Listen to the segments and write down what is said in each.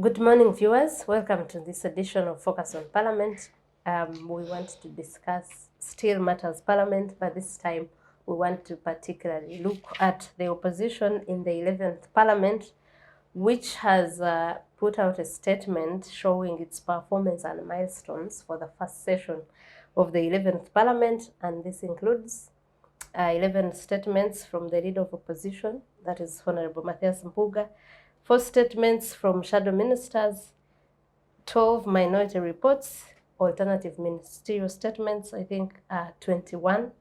Good morning, viewers. Welcome to this edition of Focus on Parliament. We want to discuss still matters Parliament, but this time we want to particularly look at the opposition in the 11th Parliament, which has put out a statement showing its performance and milestones for the first session of the 11th Parliament, and this includes 11 statements from the leader of opposition, that is Honorable Mathias Mpuga, 4 statements from shadow ministers, 12 minority reports, alternative ministerial statements, I think 21,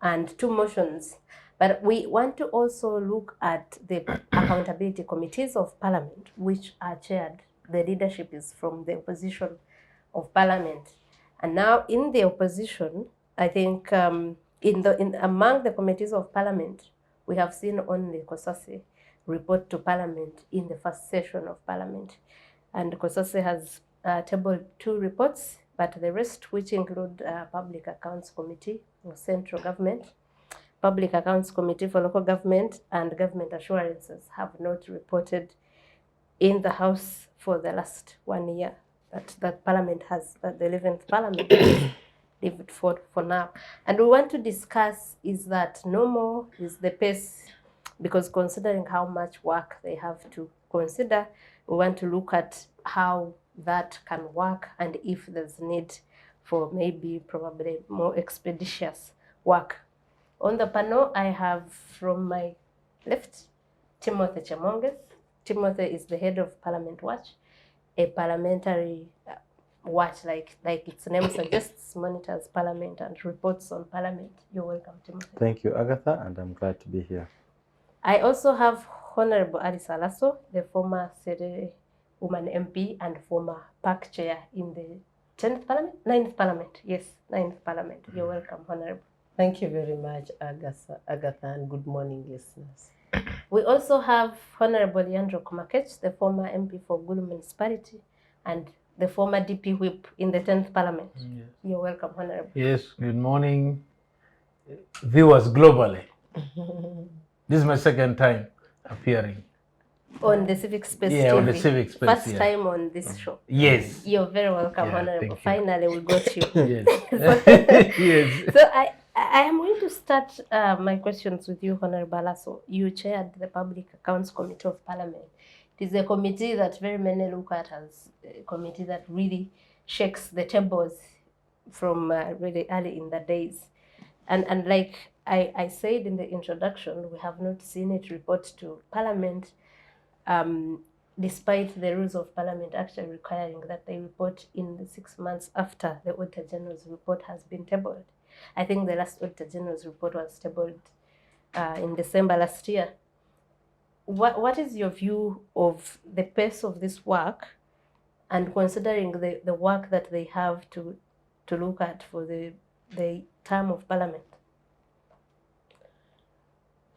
and 2 motions. But we want to also look at the accountability committees of Parliament, which are chaired. The leadership is from the opposition of Parliament. And now in the opposition, I think among the committees of Parliament, we have seen only Kosase report to Parliament in the first session of Parliament. And Kosase has tabled 2 reports, but the rest, which include Public Accounts Committee for Central Government, Public Accounts Committee for Local Government, and Government Assurances, have not reported in the House for the last 1 year that Parliament has, that the 11th Parliament leave it for now. And we want to discuss, is that normal? Is the pace? Because considering how much work they have to consider, we want to look at how that can work and if there's need for probably more expeditious work. On the panel, I have from my left, Timothy Chemonges. Timothy is the head of Parliament Watch, a parliamentary watch, like its name suggests, monitors Parliament and reports on Parliament. You're welcome, Timothy. Thank you, Agatha, and I'm glad to be here. I also have Honorable Alaso, the former Sere woman MP and former PAC chair in the 10th Parliament? 9th Parliament, yes, 9th Parliament. You're welcome, Honorable. Thank you very much, Agatha, and good morning, listeners. We also have Honorable Lyandro Komakech, the former MP for Gulu Municipality and the former DP whip in the 10th Parliament. Yes. You're welcome, Honorable. Yes, good morning, viewers globally. This is my second time appearing. On the Civic Space Yeah, TV. on the Civic Space. First time on this show. Yes. You're very welcome, Honorable. Finally, we got you. Yes. Yes. So I am going to start my questions with you, Honorable Alaso. You chaired the Public Accounts Committee of Parliament. It is a committee that very many look at as a committee that really shakes the tables from really early in the days. And like I said in the introduction, we have not seen it report to Parliament, despite the rules of Parliament actually requiring that they report in the 6 months after the Auditor General's report has been tabled. I think the last Auditor General's report was tabled in December last year. What is your view of the pace of this work, and considering the work that they have to look at for the term of Parliament?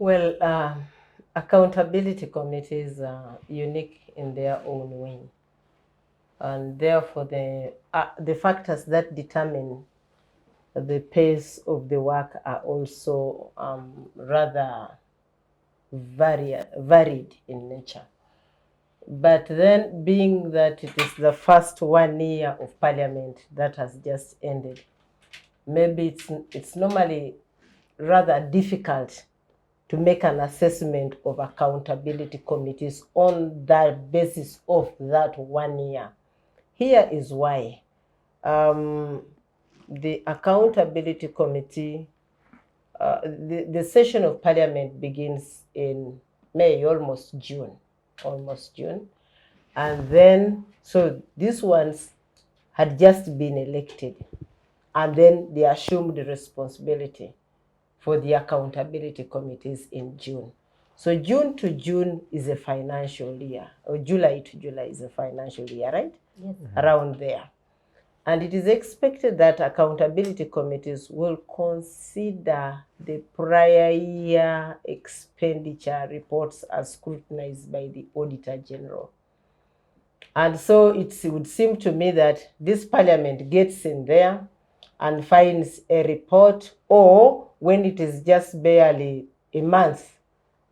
Well, accountability committees are unique in their own way, and therefore the factors that determine the pace of the work are also rather varied in nature. But then, being that it is the first 1 year of Parliament that has just ended, maybe it's normally rather difficult to make an assessment of accountability committees on the basis of that 1 year. Here is why. The accountability committee, the session of Parliament begins in May, almost June. And then, so these ones had just been elected, and then they assumed the responsibility for the accountability committees in June. So June to June is a financial year, or July to July is a financial year, right? Yes. Around there. And it is expected that accountability committees will consider the prior year expenditure reports as scrutinized by the Auditor General. And so it would seem to me that this Parliament gets in there and finds a report, or when it is just barely a month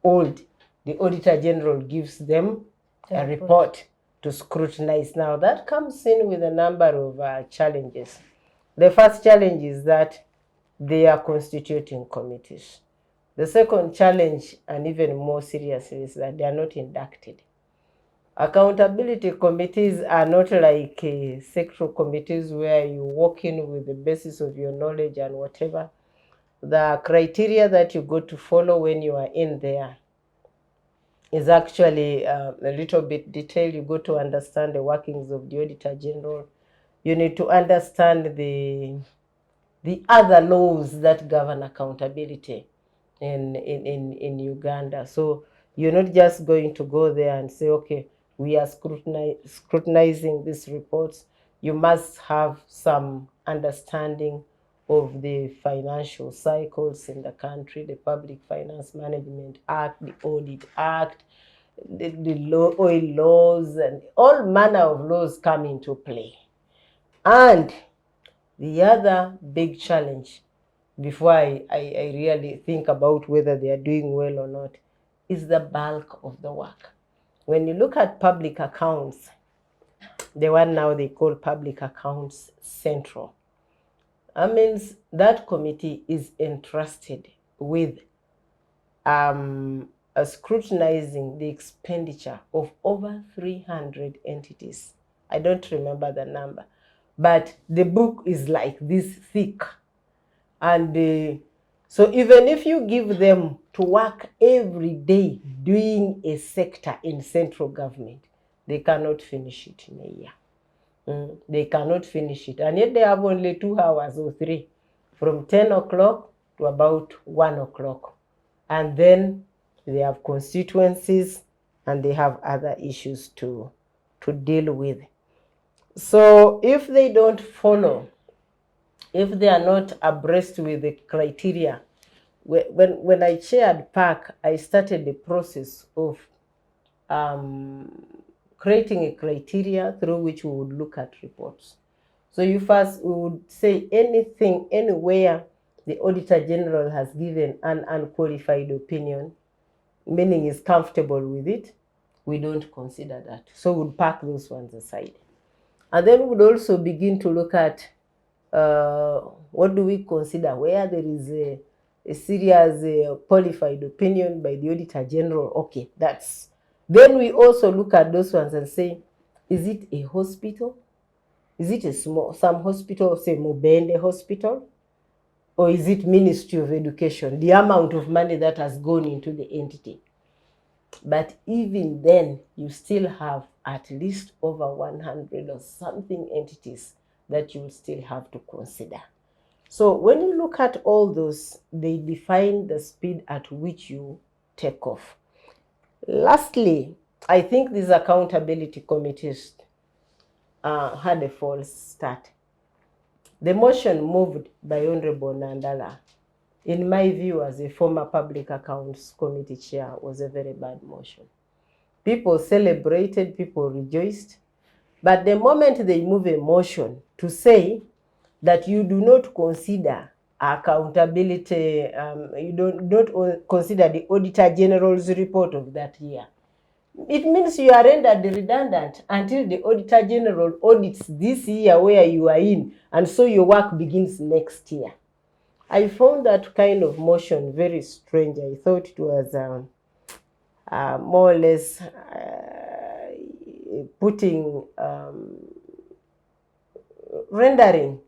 old, the Auditor General gives them a report to scrutinize. Now, that comes in with a number of challenges. The first challenge is that they are constituting committees. The second challenge, and even more serious, is that they are not inducted. Accountability committees are not like sectoral committees where you walk in with the basis of your knowledge and whatever. The criteria that you go to follow when you are in there is actually a little bit detailed. You go to understand the workings of the Auditor General. You need to understand the other laws that govern accountability in Uganda. So you're not just going to go there and say, okay, we are scrutinizing these reports. You must have some understanding of the financial cycles in the country, the Public Finance Management Act, the Audit Act, the oil laws, and all manner of laws come into play. And the other big challenge, before I really think about whether they are doing well or not, is the bulk of the work. When you look at public accounts, the one now they call Public Accounts Central, that means that committee is entrusted with scrutinizing the expenditure of over 300 entities. I don't remember the number, but the book is like this thick. And so even if you give them to work every day doing a sector in central government, they cannot finish it in a year. They cannot finish it. And yet they have only 2 hours or 3, from 10 o'clock to about 1 o'clock. And then they have constituencies and they have other issues to deal with. So if they don't follow, if they are not abreast with the criteria, when I chaired PAC, I started the process of creating a criteria through which we would look at reports. So we would say anything, anywhere the Auditor General has given an unqualified opinion, meaning is comfortable with it, we don't consider that. So we'd park those ones aside. And then we'd also begin to look at what do we consider where there is a serious qualified opinion by the Auditor General. Okay, that's. Then we also look at those ones and say, is it a hospital? Is it some hospital, say Mubende Hospital? Or is it Ministry of Education, the amount of money that has gone into the entity? But even then, you still have at least over 100 or something entities that you will still have to consider. So when you look at all those, they define the speed at which you take off. Lastly, I think these accountability committees had a false start. The motion moved by Honorable Nandala, in my view as a former Public Accounts Committee chair, was a very bad motion. People celebrated, people rejoiced, but the moment they move a motion to say that you do not consider accountability, you don't consider the Auditor General's report of that year, it means you are rendered redundant until the Auditor General audits this year where you are in, and so your work begins next year. I found that kind of motion very strange. I thought it was more or less rendering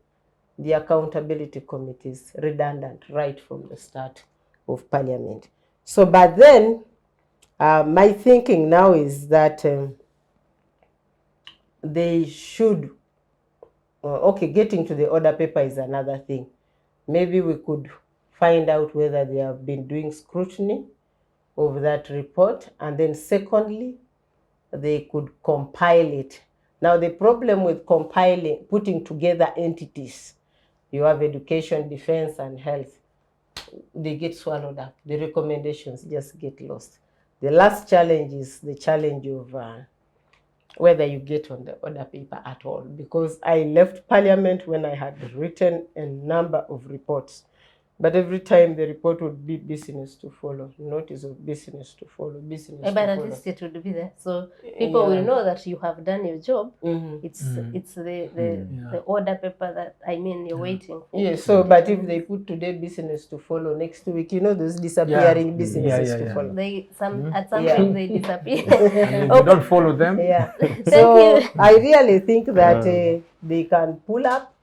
the accountability committees redundant right from the start of Parliament. So, but then, my thinking now is that they should, okay, getting to the order paper is another thing. Maybe we could find out whether they have been doing scrutiny of that report, and then secondly, they could compile it. Now, the problem with compiling, putting together entities, you have education, defense, and health, they get swallowed up. The recommendations just get lost. The last challenge is the challenge of whether you get on the order paper at all, because I left Parliament when I had written a number of reports But every time the report would be business to follow, notice of business to follow, business to But at follow. least it would be there, so people will know that you have done your job. It's the order paper that you're waiting for. Yeah, so but if they put today business to follow, next week, those disappearing businesses to follow. They at some time they disappear. And if you don't follow them, Yeah. Thank So you. I really think that they can pull up,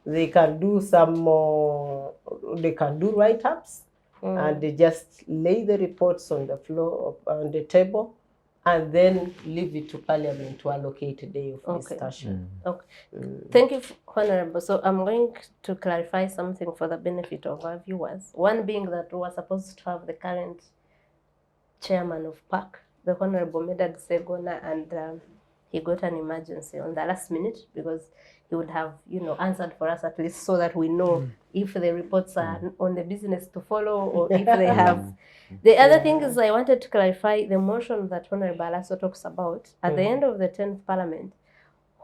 they can do some more, they can do write-ups, and they just lay the reports on the floor, on the table, and then leave it to Parliament to allocate a day of discussion. Okay. Thank you, Honorable. So I'm going to clarify something for the benefit of our viewers. One being that we were supposed to have the current chairman of PAC, the Honorable Medad Segona, and he got an emergency on the last minute because he would have, answered for us at least so that we know if the reports are on the business to follow or if they have. The other thing is I wanted to clarify the motion that Honorable Alaso talks about. At the end of the 10th Parliament,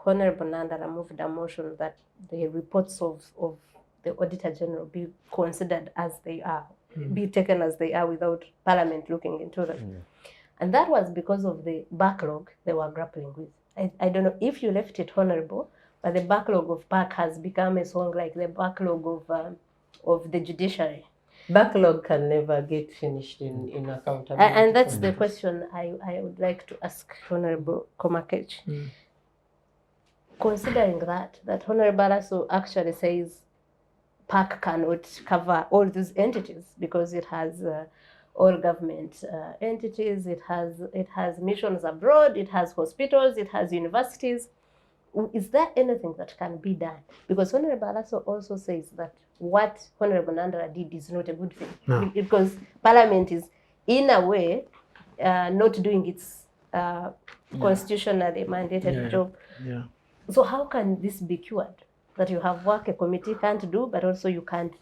Honorable Nandala moved a motion that the reports of the Auditor General be considered as they are, be taken as they are without Parliament looking into them. And that was because of the backlog they were grappling with. I don't know if you left it, Honorable, but the backlog of PAC has become a song like the backlog of the judiciary. Backlog can never get finished in accountability. And that's the question I would like to ask Honorable Komakech. Considering that Honorable Alaso actually says PAC cannot cover all these entities because it has all government entities, it has missions abroad, it has hospitals, it has universities. Is there anything that can be done? Because Honorable Alaso also says that what Honorable Nandala did is not a good thing. No. Because Parliament is, in a way, not doing its constitutionally mandated job. Yeah. So how can this be cured? That you have work a committee can't do, but also you can't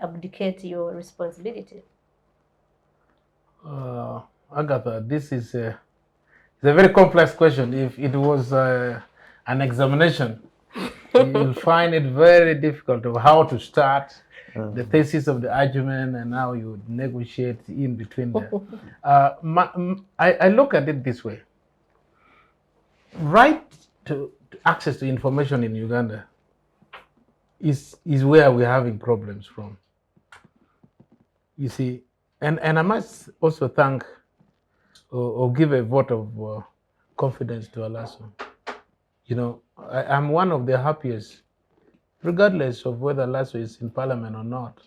abdicate your responsibility. Agatha, this is a very complex question. If it was an examination, you'll find it very difficult of how to start the thesis of the argument and how you would negotiate in between there. I look at it this way. Right to access to information in Uganda is where we're having problems from. You see, and I must also thank or give a vote of confidence to Alaso. I'm one of the happiest, regardless of whether Alaso is in Parliament or not,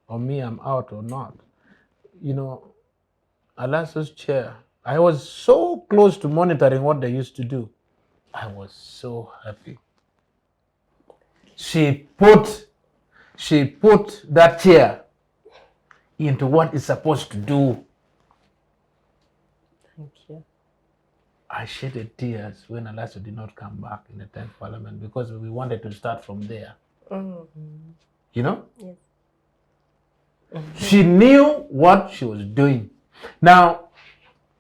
or me, I'm out or not. Alaso's chair, I was so close to monitoring what they used to do. I was so happy. She put that chair into what it's supposed to do. Thank you. I shedded tears when Alaso did not come back in the 10th Parliament because we wanted to start from there. Yes. She knew what she was doing. Now,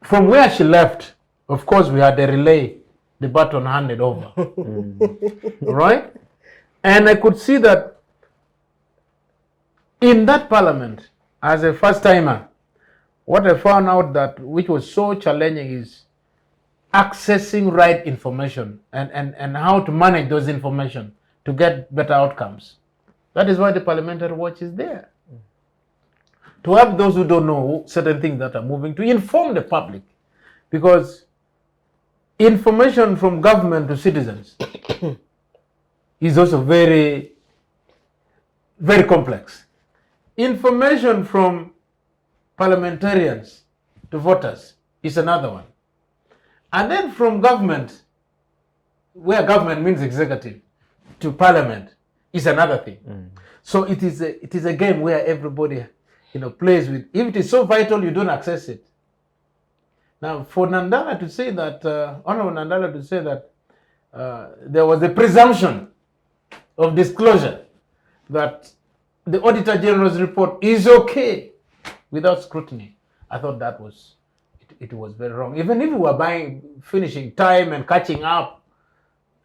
from where she left, of course, we had the relay, the baton handed over. Right? And I could see that in that Parliament, as a first timer, what I found out that which was so challenging is accessing right information and how to manage those information to get better outcomes. That is why the Parliamentary Watch is there. To help those who don't know certain things that are moving, to inform the public. Because information from government to citizens is also very, very complex. Information from parliamentarians to voters is another one. And then from government, where government means executive, to parliament is another thing. So it is a game where everybody plays with. If it is so vital, you don't access it. Now, for Nandala to say that, Honorable Nandala to say that there was a presumption of disclosure that the Auditor General's report is okay without scrutiny, I thought that was, it was very wrong. Even if we were finishing time and catching up,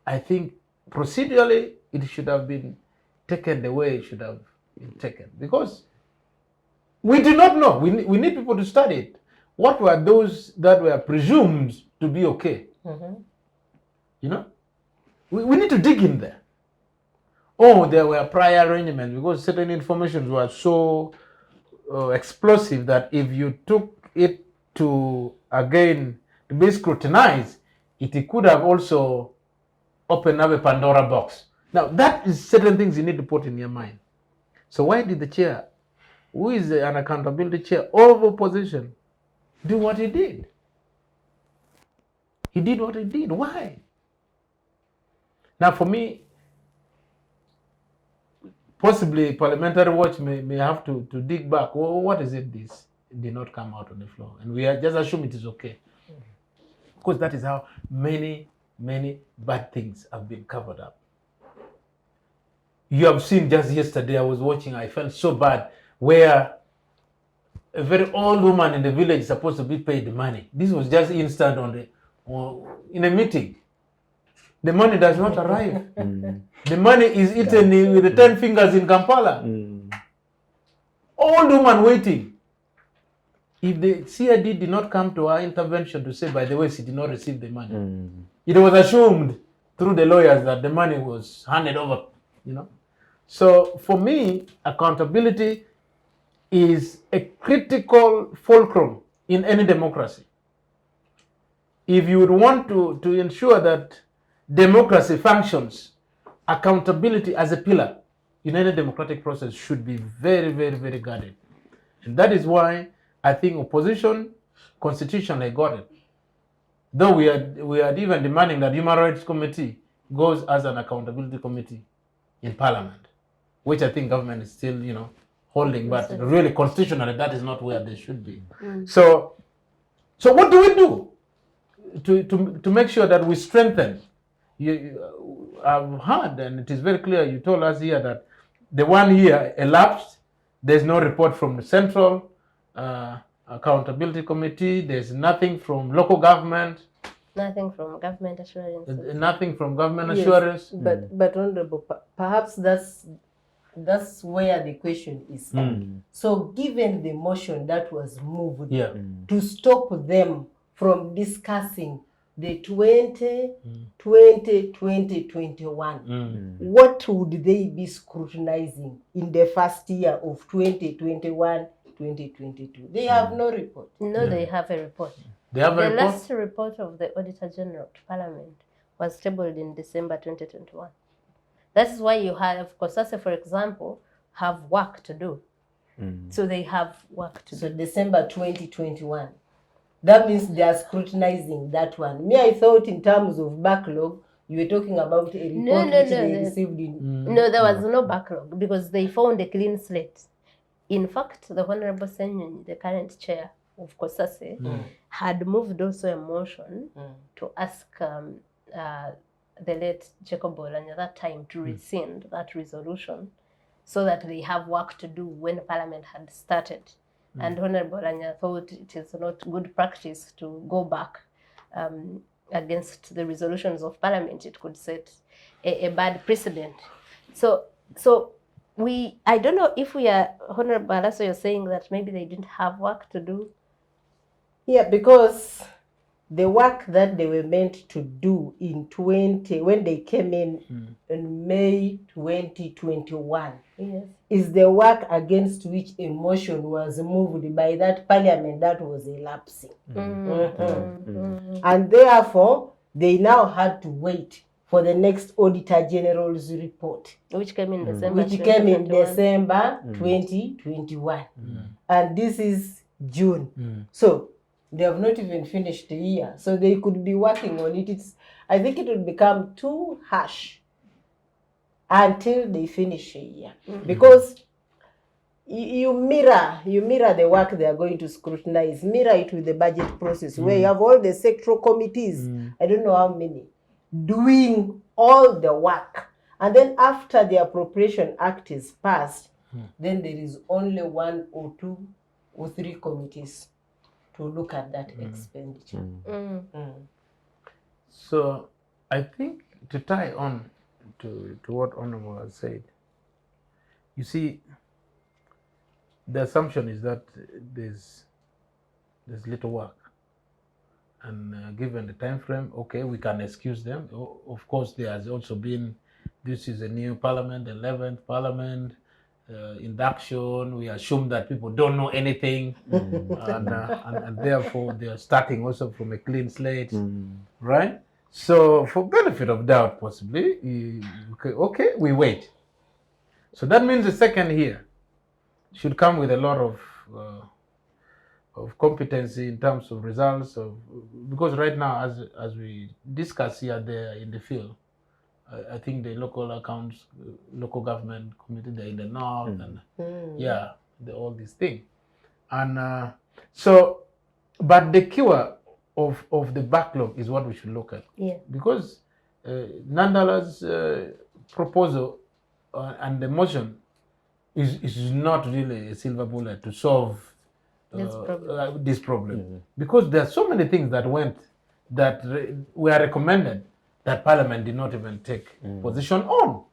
I think procedurally it should have been taken the way it should have been taken? Because we do not know. We need people to study it. What were those that were presumed to be okay? You know, we need to dig in there. Oh, there were prior arrangements because certain information were so explosive that if you took it to again to be scrutinized, it could have also opened up a Pandora box. Now, that is certain things you need to put in your mind. So why did the chair, who is an accountability chair of opposition, do what he did? He did what he did. Why? Now, for me, possibly Parliamentary Watch may have to dig back. Well, what is it this did not come out on the floor? And we are just assume it is okay. Because that is how many bad things have been covered up. You have seen just yesterday, I was watching, I felt so bad, where a very old woman in the village is supposed to be paid money. This was just instant in a meeting. The money does not arrive. The money is eaten with the 10 fingers in Kampala. Old woman waiting. If the CID did not come to our intervention to say, by the way, she did not receive the money, it was assumed through the lawyers that the money was handed over, you know. So for me, accountability is a critical fulcrum in any democracy. If you would want to ensure that democracy functions, accountability as a pillar in any democratic process should be very, very, very guarded. And that is why I think opposition constitutionally got it. Though we are even demanding that Human Rights Committee goes as an accountability committee in Parliament, which I think government is still, you know, holding, but really constitutionally that is not where they should be. So what do we do to make sure that we strengthen? I've heard, and it is very clear, you told us here that the 1 year elapsed, there's no report from the Central Accountability Committee, there's nothing from local government. Nothing from government assurance. Nothing from government assurance. But Honorable, perhaps that's where the question is. So given the motion that was moved to stop them from discussing the 2021, what would they be scrutinizing in the first year of 2021-2022? They have no report. No, they have a report. They have a The report? last report of the Auditor General to Parliament was tabled in December 2021. That is why you have, COSASE, for example, have work to do. So they have work to do. So December 2021. That means they are scrutinizing that one. Me, I thought in terms of backlog, you were talking about a report which they received in... No, there was no backlog because they found a clean slate. In fact, the Honorable Senyonyi, the current chair of COSASE, had moved also a motion to ask the late Jacob Olanya at that time to rescind that resolution so that they have work to do when Parliament had started. And Honorable Olanya thought it is not good practice to go back against the resolutions of Parliament. It could set a bad precedent. So I don't know if we are, Honorable Alaso, you're saying that maybe they didn't have work to do. Yeah, because the work that they were meant to do in when they came in May 2021, is the work against which a motion was moved by that Parliament that was elapsing. And therefore, they now had to wait for the next Auditor General's report, Which came in December. which came in December 2021. And this is June. So they have not even finished the year. So they could be working on it. I think it will become too harsh until they finish a year. Because you mirror the work they are going to scrutinize. Mirror it with the budget process where you have all the sectoral committees, I don't know how many, doing all the work. And then after the Appropriation Act is passed, then there is only 1 or 2 or 3 committees to look at that expenditure. So I think to tie on to what Honorable has said, you see, the assumption is that there's little work, and given the time frame, okay, we can excuse them. Of course, there has also been, this is a new parliament, 11th parliament, induction. We assume that people don't know anything, and therefore they are starting also from a clean slate, right? So, for benefit of doubt, possibly, okay, we wait. So that means the second here should come with a lot of competency in terms of results, because right now, as we discuss here, there in the field, I think the local accounts, local government committee, they're in the north, and all these things. And so, but the cure of the backlog is what we should look at. Yeah. Because Nandala's proposal and the motion is not really a silver bullet to solve this problem. Because there are so many things that were recommended that Parliament did not even take position on.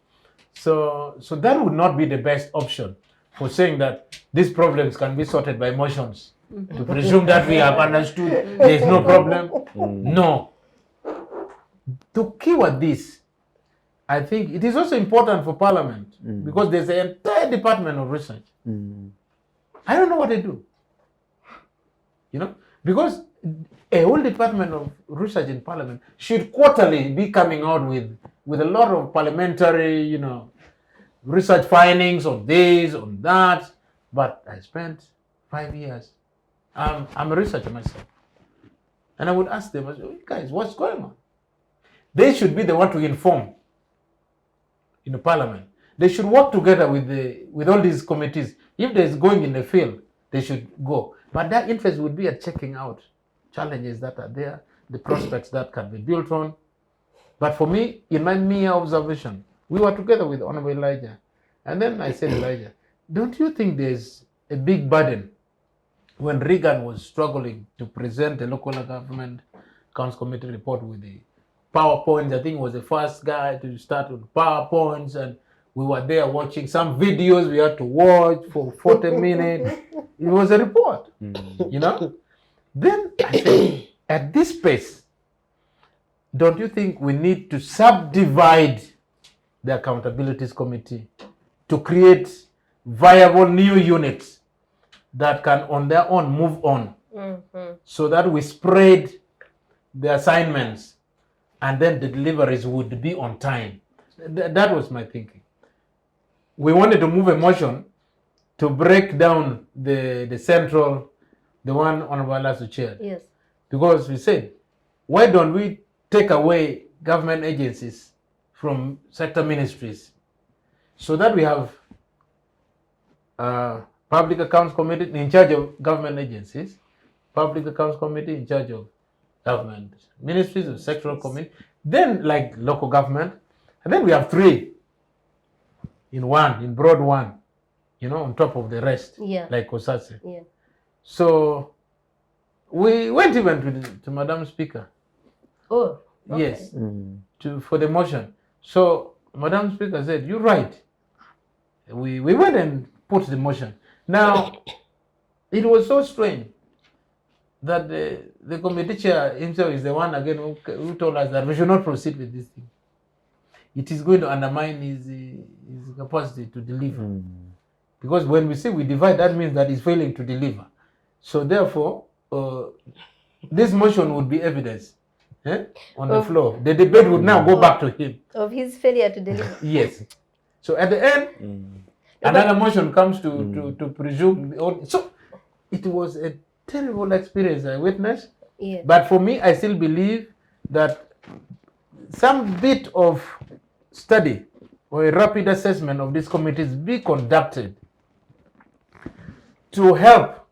So that would not be the best option for saying that these problems can be sorted by motions. To presume that we have understood there is no problem. No. To cure this, I think it is also important for Parliament because there's an entire department of research. I don't know what they do. Because a whole department of research in Parliament should quarterly be coming out with a lot of parliamentary, research findings on this, on that. But I spent 5 years. I'm a researcher myself. And I would ask them, guys, what's going on? They should be the one to inform in the Parliament. They should work together with all these committees. If there's going in the field, they should go. But their interest would be at checking out challenges that are there, the prospects that can be built on. But for me, in my mere observation, we were together with Honorable Elijah. And then I said, Elijah, don't you think there's a big burden when Reagan was struggling to present the local government accounts committee report with the PowerPoints? I think he was the first guy to start with PowerPoints, and we were there watching some videos we had to watch for 40 minutes. It was a report, Then I said, at this pace, don't you think we need to subdivide the accountabilities committee to create viable new units that can on their own move on, so that we spread the assignments and then the deliveries would be on time? That was my thinking. We wanted to move a motion to break down the central, the one Honorable Alaso chaired. Yes. Because we said, why don't we take away government agencies from sector ministries so that we have Public Accounts Committee in charge of government agencies, Public Accounts Committee in charge of government ministries or sectoral committee, then like local government, and then we have 3 in broad one, on top of the rest, like Kosase. Yeah. So we went even to Madam Speaker. Oh, okay. Yes, for the motion. So Madam Speaker said, you're right. We went and put the motion. Now, it was so strange that the committee chair himself is the one again who told us that we should not proceed with this thing. It is going to undermine his capacity to deliver. Because when we say we divide, that means that he's failing to deliver. So therefore, this motion would be evidence on the floor. The debate would now go back to him. Of his failure to deliver. Yes. So at the end, another motion comes to presume. So it was a terrible experience I witnessed. Yes. But for me, I still believe that some bit of study or a rapid assessment of these committees be conducted to help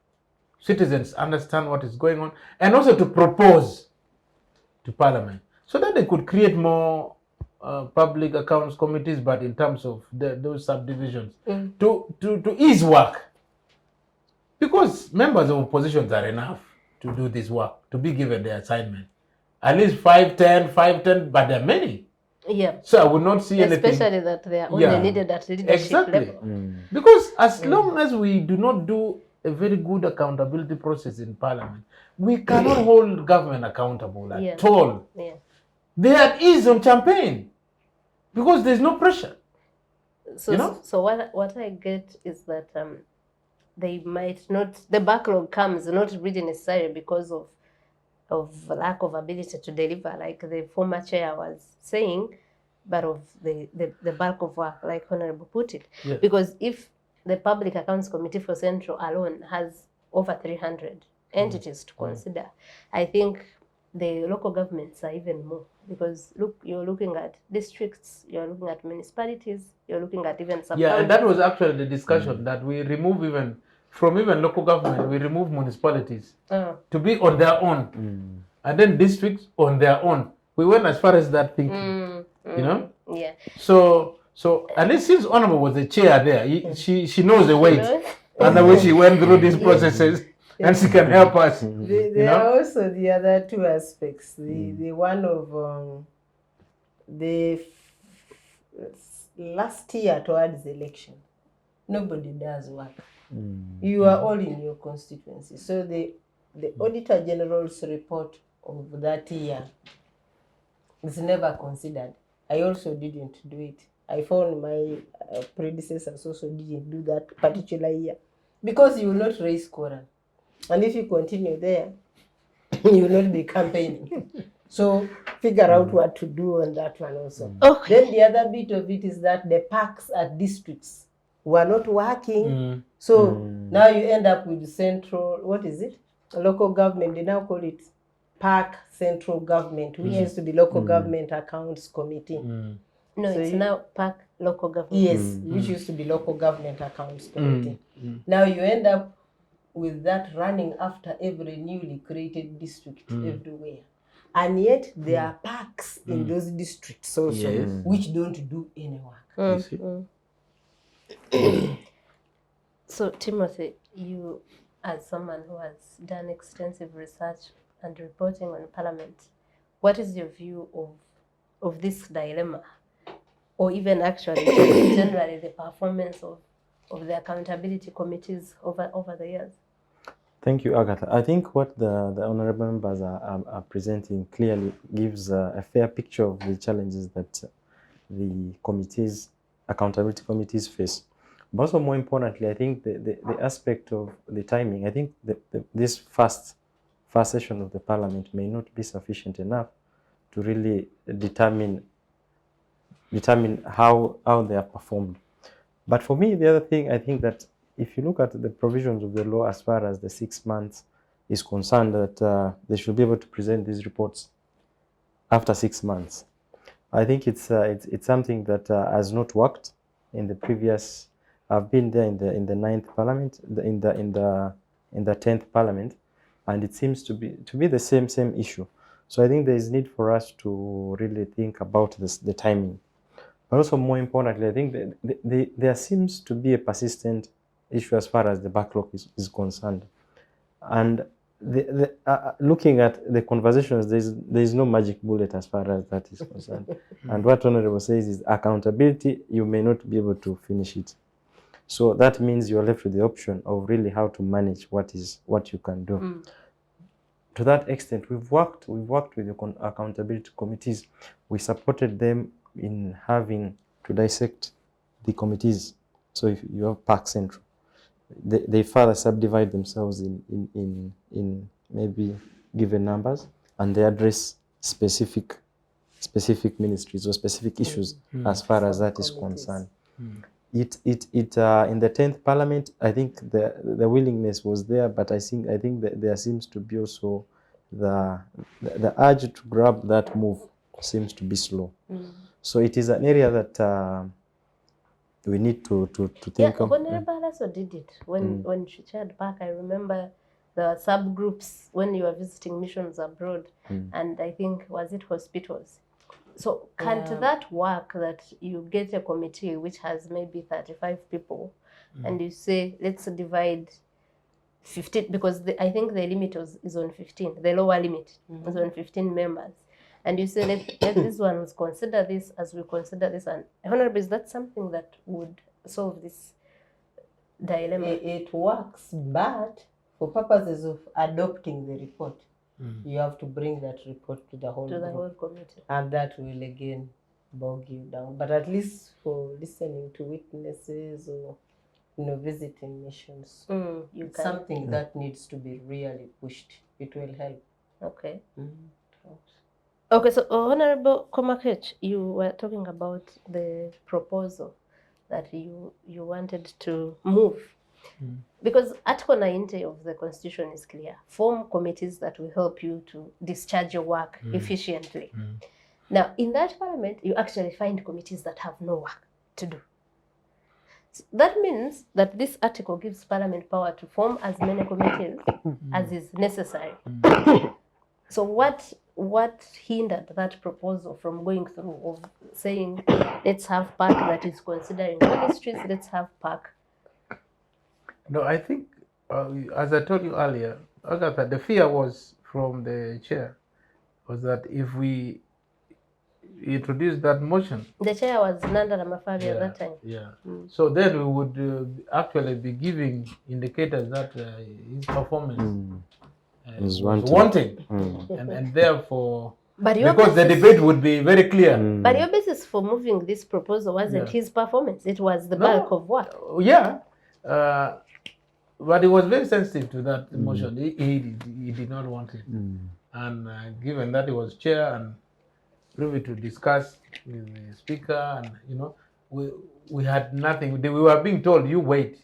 citizens understand what is going on and also to propose to Parliament so that they could create more public accounts committees, but in terms of those subdivisions to ease work. Because members of oppositions are enough to do this work, to be given the assignment. At least 5, 10, but there are many. Yeah. So I would not see anything. Especially that they are only Yeah. needed at leadership Exactly. level. Because as long as we do not do a very good accountability process in Parliament, we cannot hold government accountable at all. Yeah. They are at ease on campaign because there's no pressure. So, so what I get is that they might not, the backlog comes not really necessarily because of lack of ability to deliver, like the former chair was saying, but of the bulk of work, like Honorable put it. Yeah. Because if the Public Accounts Committee for Central alone has over 300 entities to consider, I think the local governments are even more, because look, you're looking at districts, you're looking at municipalities, you're looking at even sub-counties. Yeah, and that was actually the discussion that we remove even local government, we remove municipalities to be on their own, and then districts on their own. We went as far as that thinking, Yeah. So at least since Honorable was the chair there, she knows the weight and the way she went through these processes, and she can help us. There are also the other two aspects. The one of last year towards the election, nobody does work. You are all in your constituency. So the Auditor General's report of that year is never considered. I also didn't do it. I found my predecessors also didn't do that particular year, because you will not raise quorum. And if you continue there, you will not be campaigning. So figure out what to do on that one also. Okay. Then the other bit of it is that the parks at districts were not working. So now you end up with central, what is it? Local government, they now call it Park Central Government, which used to be Local Government Accounts Committee. No, So it's now Park Local Government. Yes, which used to be Local Government Accounts Committee. Now you end up with that running after every newly created district everywhere. And yet there are parks in those districts also, which don't do any work. So Timothy, you as someone who has done extensive research and reporting on Parliament, what is your view of this dilemma, or even actually generally the performance of the accountability committees over the years? Thank you, Agatha. I think what the honorable members are presenting clearly gives a fair picture of the challenges that the accountability committees face. But also, more importantly, I think the aspect of the timing, I think this first session of the Parliament may not be sufficient enough to really determine how they are performed. But for me, the other thing, I think that if you look at the provisions of the law as far as the 6 months is concerned, that they should be able to present these reports after 6 months. I think it's something that has not worked in the previous. I've been there in the 9th Parliament, in the 10th Parliament, and it seems to be the same issue. So I think there is need for us to really think about the timing. But also, more importantly, I think there seems to be a persistent issue as far as the backlog is concerned. And looking at the conversations, there is no magic bullet as far as that is concerned. And what Honorable says is accountability, you may not be able to finish it. So that means you're left with the option of really how to manage what you can do. To that extent, we've worked with the accountability committees. We supported them in having to dissect the committees. So if you have Park Central, they further subdivide themselves in maybe given numbers, and they address specific ministries or specific issues as far as that is concerned. In the 10th Parliament, I think the willingness was there, but I think that there seems to be also the urge to grab that move seems to be slow. So it is an area that we need to think of. Honorable Alaso did it when she chaired Park. I remember the subgroups when you were visiting missions abroad, and I think, was it hospitals? So can't that work, that you get a committee which has maybe 35 people and you say, let's divide 15, because I think the limit is on 15, the lower limit is on 15 members. and you say, let these ones consider this as we consider this. And Honorable, is that something that would solve this dilemma? It works, but for purposes of adopting the report, you have to bring that report to the whole committee. And that will again bog you down. But at least for listening to witnesses or visiting missions, something that needs to be really pushed. It will help. Okay. Okay, so Honorable Komakech, you were talking about the proposal that you wanted to move. Because Article 90 of the Constitution is clear. Form committees that will help you to discharge your work efficiently. Now, in that parliament, you actually find committees that have no work to do. So that means that this article gives parliament power to form as many committees as is necessary. So what hindered that proposal from going through, of saying, let's have PAC that is considering ministries, let's have PAC? No, I think, as I told you earlier, Agatha, the fear was from the chair, was that if we introduced that motion. The chair was Nanda Ramafabi at that time. Yeah. So then we would actually be giving indicators that his performance was wanting. And therefore, because the debate would be very clear. But your basis for moving this proposal wasn't his performance, it was the bulk of work. Yeah. But he was very sensitive to that motion. He did not want it. And given that he was chair and privy to discuss with the speaker, and we had nothing. We were being told, you wait,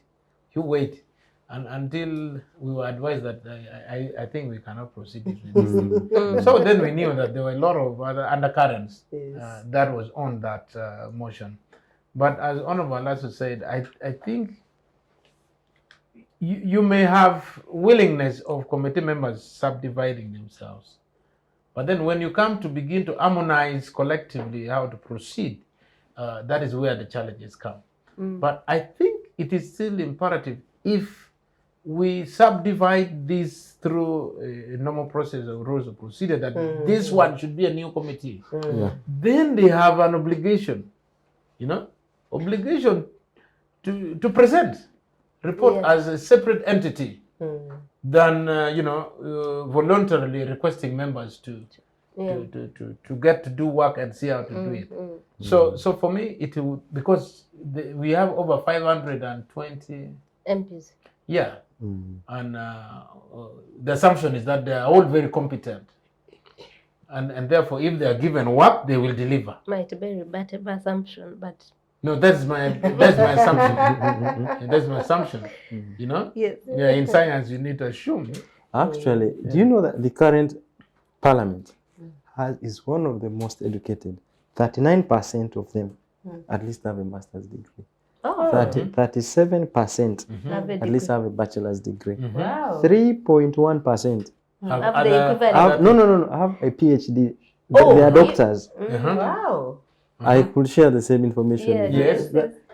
and until we were advised that I think we cannot proceed with this. So then we knew that there were a lot of other undercurrents that was on that motion. But as Honorable Alaso said, I think you may have willingness of committee members subdividing themselves. But then when you come to begin to harmonize collectively how to proceed, that is where the challenges come. But I think it is still imperative, if we subdivide this through a normal process of rules of procedure, that this one should be a new committee. Then they have an obligation, to present report as a separate entity than voluntarily requesting members to get to do work and see how to do it. So for me, it will, because we have over 520 MPs. Yeah, and the assumption is that they are all very competent, and therefore, if they are given work, they will deliver. Might be a rebuttable assumption, but no, that's my assumption. That's my assumption. Yes. Yeah, in science, you need to assume. Actually, do you know that the current parliament is one of the most educated? 39% of them at least have a master's degree. 37% at least have a bachelor's degree. Wow. 3.1% have the equivalent. have a PhD. They are doctors. Wow. I could share the same information. Yes.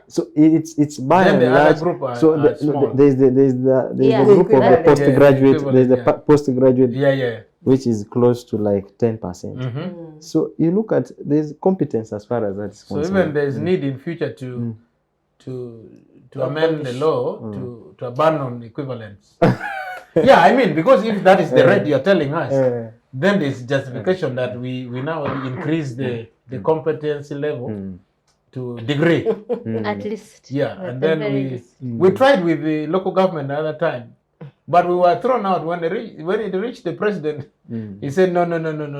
So it's by Then and the other large. group are So small. there's the group of the postgraduate. There's the postgraduate. Which is close to like 10%. So you look at, there's competence as far as that is concerned. So even there's need in future to amend the law to abandon equivalence. Yeah, I mean, because if that is the rate you're telling us, then there's justification that we now increase the competency level to degree. At least. Yeah, and then we tried with the local government the other time, but we were thrown out when it reached the president. He said, no,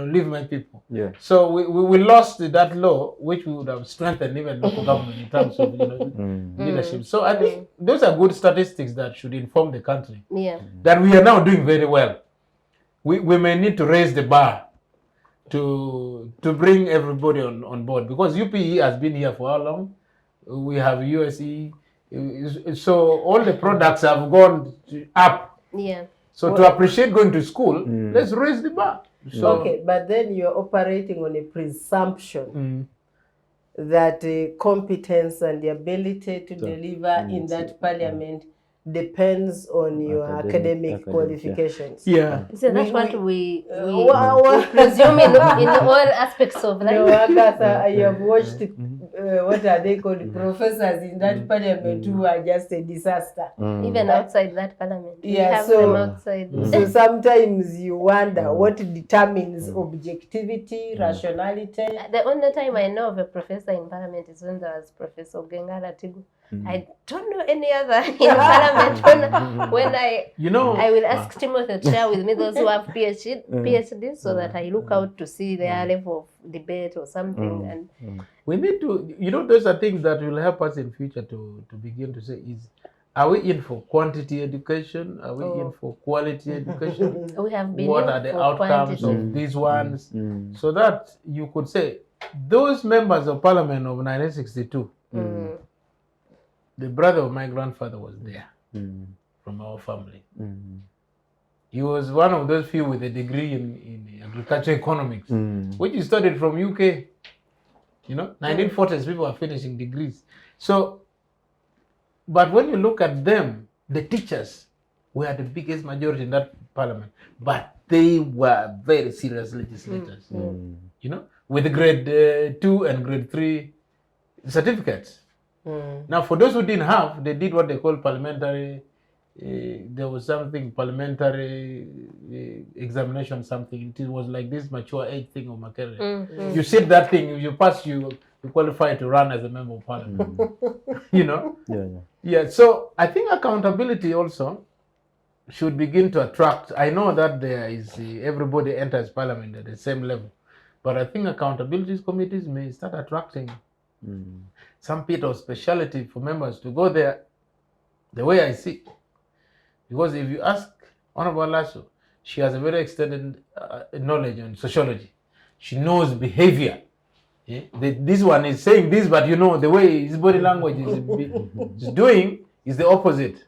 leave my people. Yeah. So we lost that law, which would have strengthened even local government in terms of leadership. So I think those are good statistics that should inform the country that we are now doing very well. We may need to raise the bar to bring everybody on board, because UPE has been here for how long? We have USE, so all the products have gone up. Yeah. So to appreciate going to school, let's raise the bar. So, okay, but then you're operating on a presumption that competence and the ability to deliver in that parliament depends on your academic qualifications. Yeah. So that's We- what we- we Wow. presume in all aspects of life. No, Agatha, I have watched, what are they called, professors in that parliament who are just a disaster. Even outside that parliament. We Yeah, have so- them outside. So sometimes you wonder what determines objectivity, rationality. The only time I know of a professor in parliament is when there was Professor Gengara Tigu. I don't know any other in parliament. When I will ask Timothy to share with me those who have PhDs so that I look out to see their level of debate or something. And We need to, those are things that will help us in future to begin to say is, are we in for quantity education? Are we in for quality education? we have been What in are the for outcomes quantity. of these ones? So that you could say, those members of parliament of 1962, the brother of my grandfather was there from our family. He was one of those few with a degree in agriculture economics, which he studied from UK. 1940s, people are finishing degrees. So, but when you look at them, the teachers were the biggest majority in that parliament, but they were very serious legislators, with grade 2 and grade 3 certificates. Now, for those who didn't have, they did what they call parliamentary, there was something, parliamentary examination, something. It was like this mature age thing of Makerere. You sit that thing, if you pass, you qualify to run as a member of parliament. Yeah, so I think accountability also should begin to attract. I know that there is, everybody enters parliament at the same level, but I think accountability committees may start attracting some bit of speciality for members to go there, the way I see it. Because if you ask Honorable Alaso, she has a very extended knowledge on sociology. She knows behavior. This one is saying this, but the way his body language is doing is the opposite.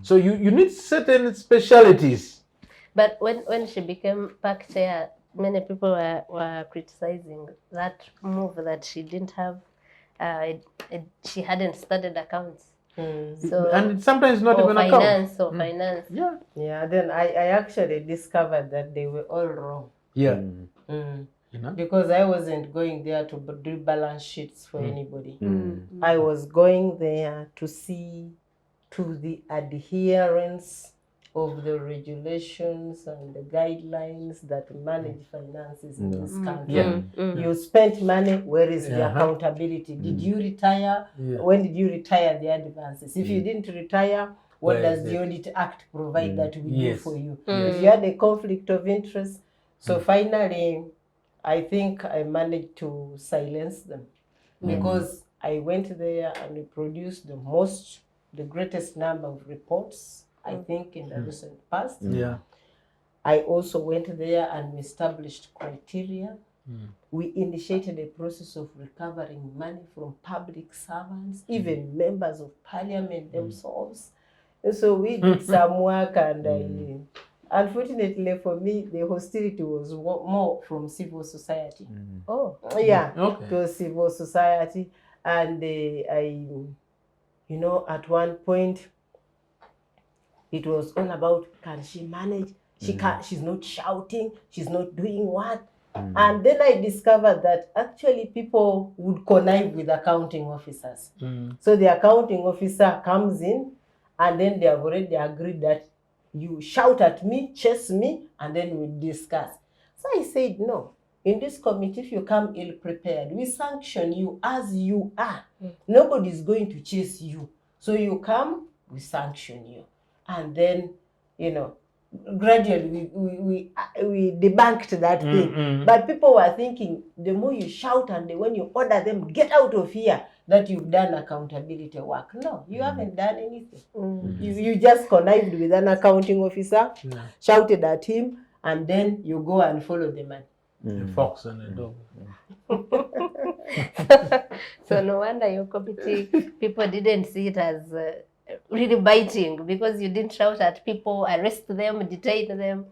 So you need certain specialities. But when she became PAC chair, many people were criticizing that move that she didn't have. She hadn't studied accounts. So, and sometimes not even finance accounts. or finance. Yeah, then I actually discovered that they were all wrong. Yeah. Because I wasn't going there to do balance sheets for anybody. I was going there to see to the adherence of the regulations and the guidelines that manage finances in this country. You spent money, where is the accountability? Did you retire? When did you retire the advances? If you didn't retire, what does the Audit Act provide that we do for you? If you had a conflict of interest, so finally, I think I managed to silence them because I went there and we produced the greatest number of reports, I think, in the recent past. I also went there and we established criteria. We initiated a process of recovering money from public servants, even members of parliament themselves. And so we did some work, and unfortunately for me, the hostility was more from civil society. It was civil society. And at one point, it was all about, can she manage? She's not shouting, she's not doing what? And then I discovered that actually people would connive with accounting officers. So the accounting officer comes in, and then they have already agreed that you shout at me, chase me, and then we discuss. So I said, no. In this committee, if you come ill-prepared, we sanction you as you are. Nobody's going to chase you. So you come, we sanction you. And then, gradually we debunked that thing. But people were thinking, the more you shout and when you order them, get out of here, that you've done accountability work. No, you haven't done anything. You just connived with an accounting officer, shouted at him, and then you go and follow the man. A fox and a dog. So no wonder your committee people didn't see it as really biting, because you didn't shout at people, arrest them, detain them,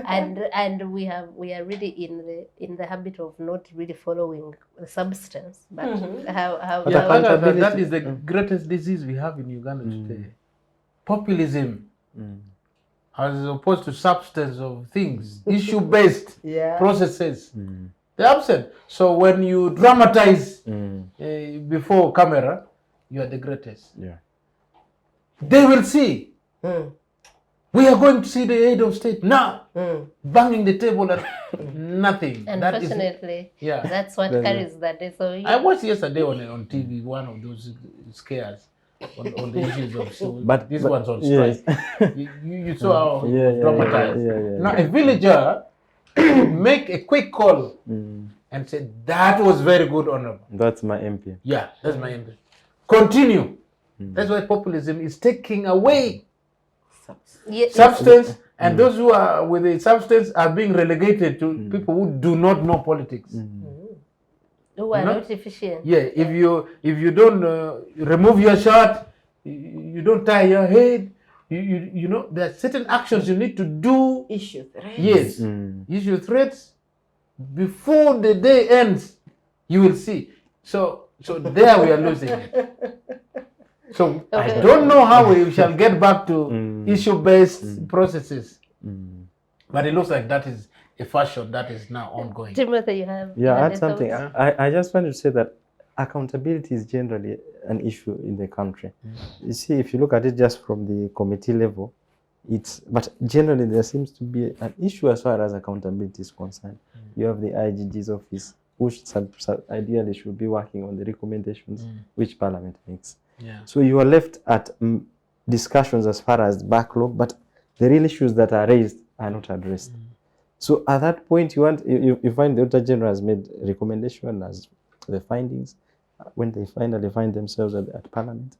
and we are really in the habit of not really following the substance, but how that is the greatest disease we have in Uganda today. populism as opposed to substance of things, issue-based processes. They're absent. So when you dramatize before camera, you are the greatest. Yeah. They will see. We are going to see the head of state now, banging the table and nothing. Unfortunately, that's what carries that day. So I watched yesterday on TV one of those scares on the issues of civil. But this one's on strike. Yes. You saw how it was dramatized. Now a villager make a quick call and say that was very good, honorable. That's my MP. Yeah, that's my MP. Continue. That's why populism is taking away substance, and those who are with the substance are being relegated to people who do not know politics. Who are not efficient. Yeah, if you don't remove your shirt, you don't tie your head, you know there are certain actions you need to do. Issue threats. Yes, issue threats before the day ends. You will see. So there we are losing it. So I don't know how we shall get back to issue-based processes, but it looks like that is a fashion that is now ongoing. Timothy, you have add something. I just wanted to say that accountability is generally an issue in the country. You see, if you look at it just from the committee level, but generally there seems to be an issue as far as accountability is concerned. You have the IGG's office, which ideally should be working on the recommendations which Parliament makes. Yeah. So you are left at discussions as far as backlog, but the real issues that are raised are not addressed. So at that point, you find the Auditor General has made a recommendation as the findings. When they finally find themselves at Parliament,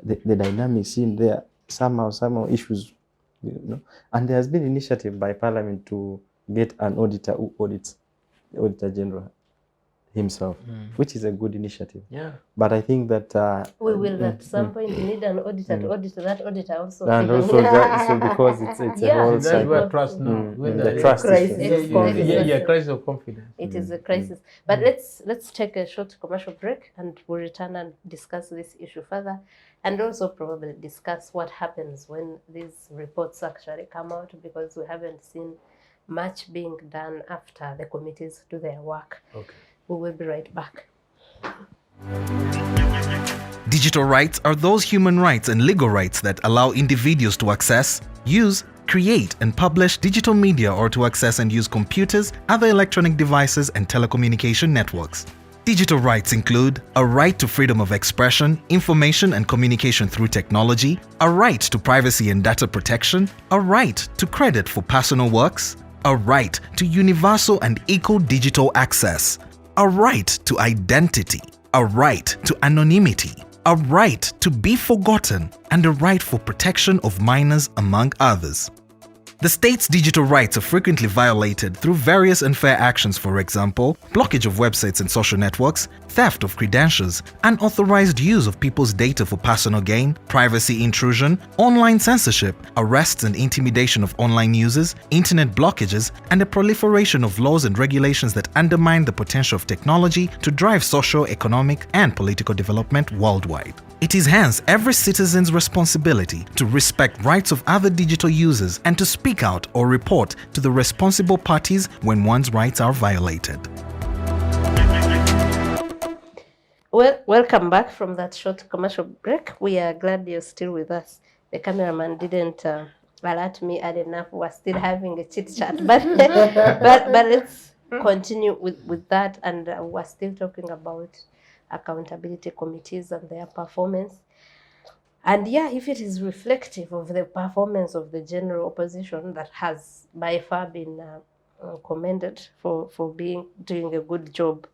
the dynamics in there somehow issues, and there has been initiative by Parliament to get an auditor who audits the Auditor General himself, which is a good initiative. Yeah. But I think that we will at some point need an auditor to audit that auditor also. And also so because it's a whole that's cycle. where trust now. The trust crisis. issue. Crisis of confidence. It is a crisis. But let's take a short commercial break and we'll return and discuss this issue further, and also probably discuss what happens when these reports actually come out, because we haven't seen much being done after the committees do their work. Okay. We will be right back. Digital rights are those human rights and legal rights that allow individuals to access, use, create, and publish digital media, or to access and use computers, other electronic devices, and telecommunication networks. Digital rights include a right to freedom of expression, information and communication through technology, a right to privacy and data protection, a right to credit for personal works, a right to universal and equal digital access, a right to identity, a right to anonymity, a right to be forgotten, and a right for protection of minors, among others. The state's digital rights are frequently violated through various unfair actions, for example, blockage of websites and social networks, theft of credentials, unauthorized use of people's data for personal gain, privacy intrusion, online censorship, arrests and intimidation of online users, internet blockages, and the proliferation of laws and regulations that undermine the potential of technology to drive social, economic, and political development worldwide. It is hence every citizen's responsibility to respect rights of other digital users and to speak out or report to the responsible parties when one's rights are violated. Well, welcome back from that short commercial break. We are glad you're still with us. The cameraman didn't alert me early enough. We're still having a chit chat, but let's continue with that. And we're still talking about accountability committees and their performance. And yeah, if it is reflective of the performance of the general opposition that has by far been commended for doing a good job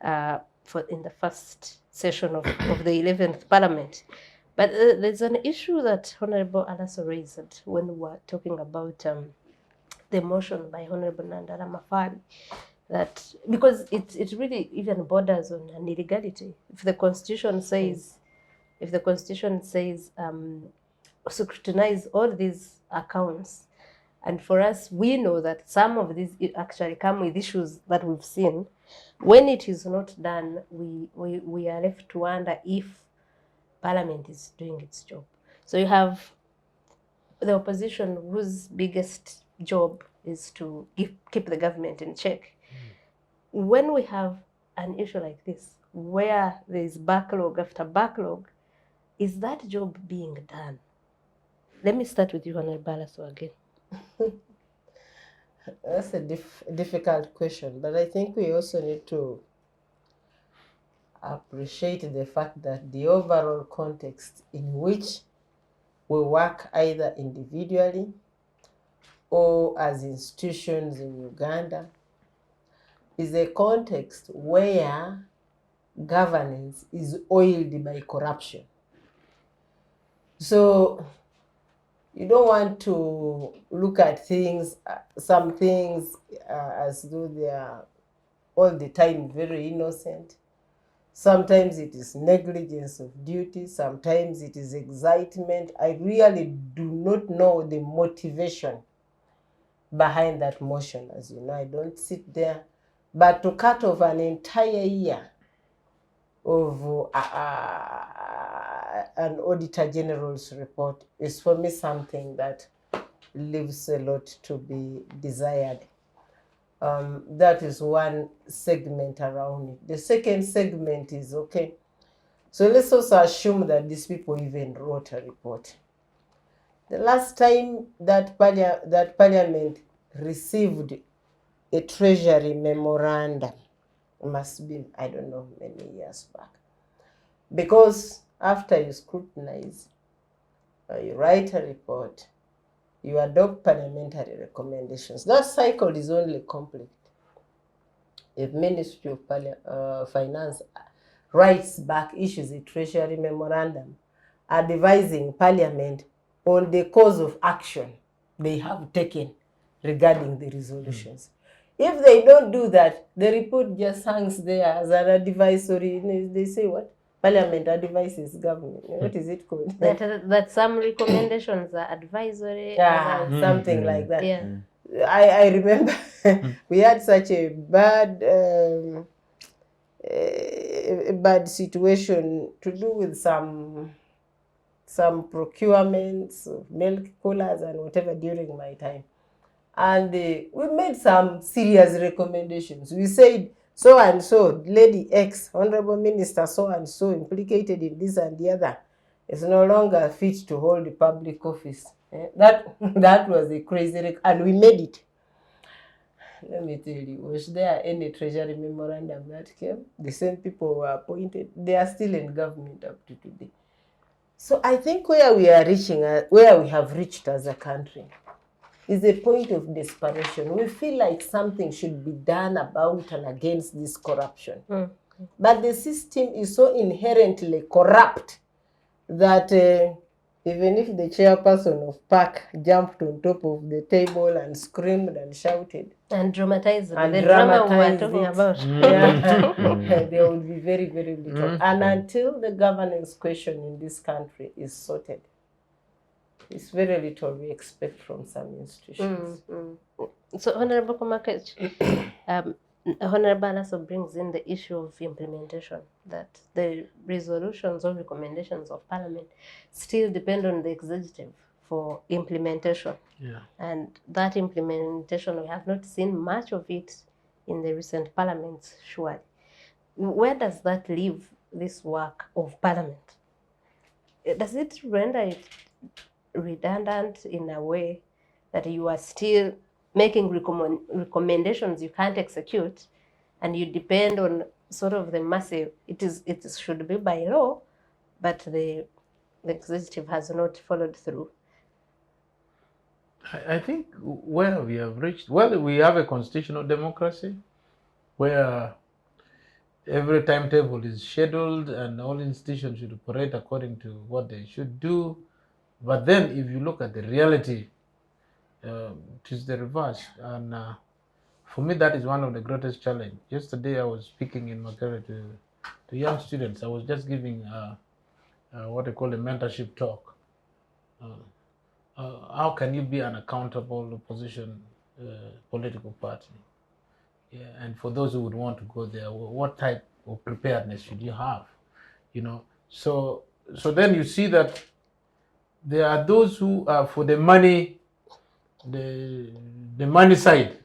in the first session of the 11th Parliament. But there's an issue that Honorable Alaso raised when we were talking about the motion by Honorable Nandala Mafari, that because it really even borders on an illegality. If the Constitution says scrutinize all these accounts, and for us, we know that some of these actually come with issues that we've seen. When it is not done, we are left to wonder if Parliament is doing its job. So you have the opposition whose biggest job is to keep the government in check. When we have an issue like this, where there is backlog after backlog, is that job being done? Let me start with you, Honorable Alaso, again. That's a difficult question, but I think we also need to appreciate the fact that the overall context in which we work either individually or as institutions in Uganda is a context where governance is oiled by corruption. So you don't want to look at things, some things as though they are all the time very innocent. Sometimes it is negligence of duty, sometimes it is excitement. I really do not know the motivation behind that motion. As you know, I don't sit there. But to cut off an entire year of an Auditor General's report is for me something that leaves a lot to be desired. That is one segment around it. The second segment is, okay, so let's also assume that these people even wrote a report. The last time that Parliament received a Treasury memorandum must be, I don't know, many years back. Because after you scrutinize, you write a report, you adopt parliamentary recommendations. That cycle is only complete if Ministry of Finance writes back, issues a Treasury memorandum advising Parliament on the course of action they have taken regarding the resolutions. If they don't do that, the report just hangs there as an advisory. They say what? Parliament advises government. What is it called? That some recommendations are advisory. Yeah, something like that. Yeah. I remember we had such a bad situation to do with some procurements of milk coolers and whatever during my time. And we made some serious recommendations. We said, so and so, Lady X, Honorable Minister so and so, implicated in this and the other, is no longer fit to hold the public office. That was a crazy, and we made it. Let me tell you, was there any Treasury memorandum that came? The same people were appointed. They are still in government up to today. So I think where we are reaching, where we have reached as a country, is a point of desperation. We feel like something should be done about and against this corruption. But the system is so inherently corrupt that even if the chairperson of PAC jumped on top of the table and screamed and shouted and dramatized the and drama we were dramatized talking it, about. there will be very, very little. And until the governance question in this country is sorted, it's very little we expect from some institutions. So, Honorable Komakech, Honorable Alaso brings in the issue of implementation, that the resolutions or recommendations of Parliament still depend on the executive for implementation. Yeah. And that implementation, we have not seen much of it in the recent parliaments, surely. Where does that leave this work of Parliament? Does it render it redundant in a way that you are still making recommendations you can't execute, and you depend on sort of the massive, it should be by law, but the executive has not followed through? I think where we have reached, well, we have a constitutional democracy where every timetable is scheduled and all institutions should operate according to what they should do. But then if you look at the reality, it is the reverse. And for me, that is one of the greatest challenges. Yesterday, I was speaking in Makerere to young students. I was just giving what I call a mentorship talk. How can you be an accountable opposition political party? Yeah, and for those who would want to go there, what type of preparedness should you have? You know, so then you see that there are those who are for the money, the money side,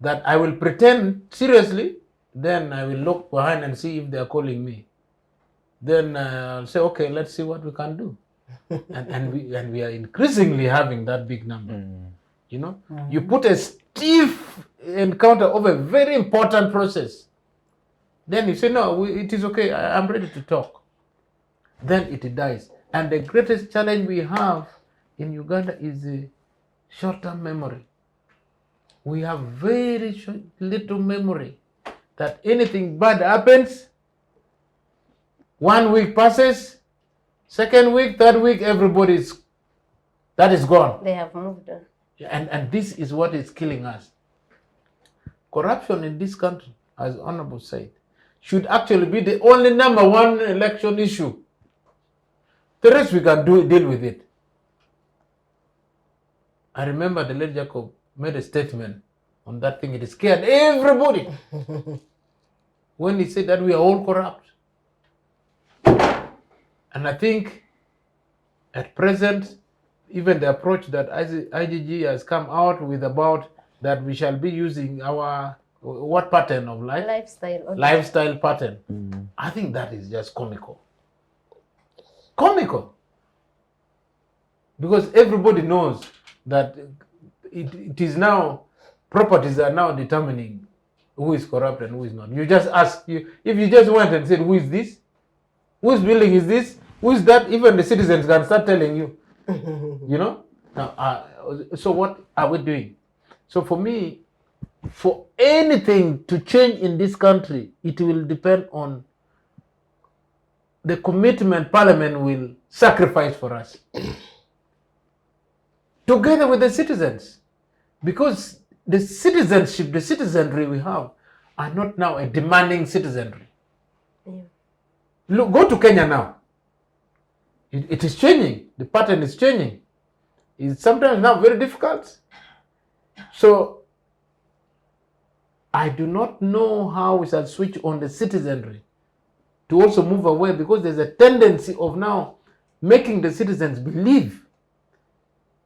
that I will pretend seriously, then I will look behind and see if they are calling me. Then I'll say, okay, let's see what we can do. and we are increasingly having that big number. You know, you put a stiff encounter of a very important process. Then you say, no, it is okay, I'm ready to talk. Then it dies. And the greatest challenge we have in Uganda is the short-term memory. We have very little memory, that anything bad happens, 1 week passes, second week, third week, that is gone. They have moved on. And this is what is killing us. Corruption in this country, as Honorable said, should actually be the only #1 election issue. The rest we can deal with it. I remember the late Jacob made a statement on that thing. It scared everybody when he said that we are all corrupt. And I think at present, even the approach that IGG has come out with about that we shall be using our what pattern of life? Lifestyle pattern. I think that is just comical. Comical. Because everybody knows that it is now, properties are now determining who is corrupt and who is not. You just ask, if you just went and said, who is this? Whose building is this? Who is that? Even the citizens can start telling you. You know? Now, so what are we doing? So for me, for anything to change in this country, it will depend on the commitment Parliament will sacrifice for us. Together with the citizens. Because the citizenship, the citizenry we have are not now a demanding citizenry. Yeah. Look, go to Kenya now. It is changing. The pattern is changing. It's sometimes now very difficult. So I do not know how we shall switch on the citizenry to also move away, because there's a tendency of now making the citizens believe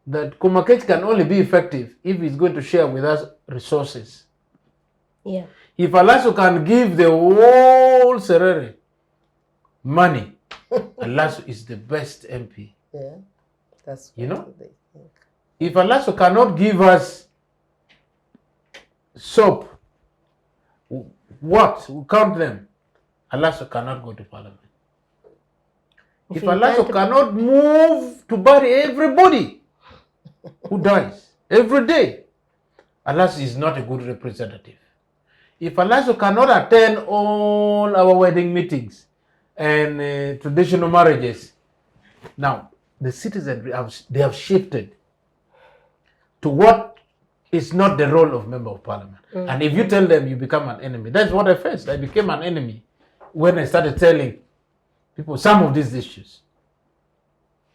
that Komakech can only be effective if he's going to share with us resources. Yeah. If Alaso can give the whole Serere money, Alaso is the best MP. Yeah, that's You what know? they think. If Alaso cannot give us soap, what? We count them. Alaso cannot go to Parliament. If you Alaso can't- cannot move to bury everybody who dies every day, Alaso is not a good representative. If Alaso cannot attend all our wedding meetings and traditional marriages, now the citizens they have shifted to what is not the role of member of Parliament. And if you tell them, you become an enemy. That's what I faced. I became an enemy when I started telling people some of these issues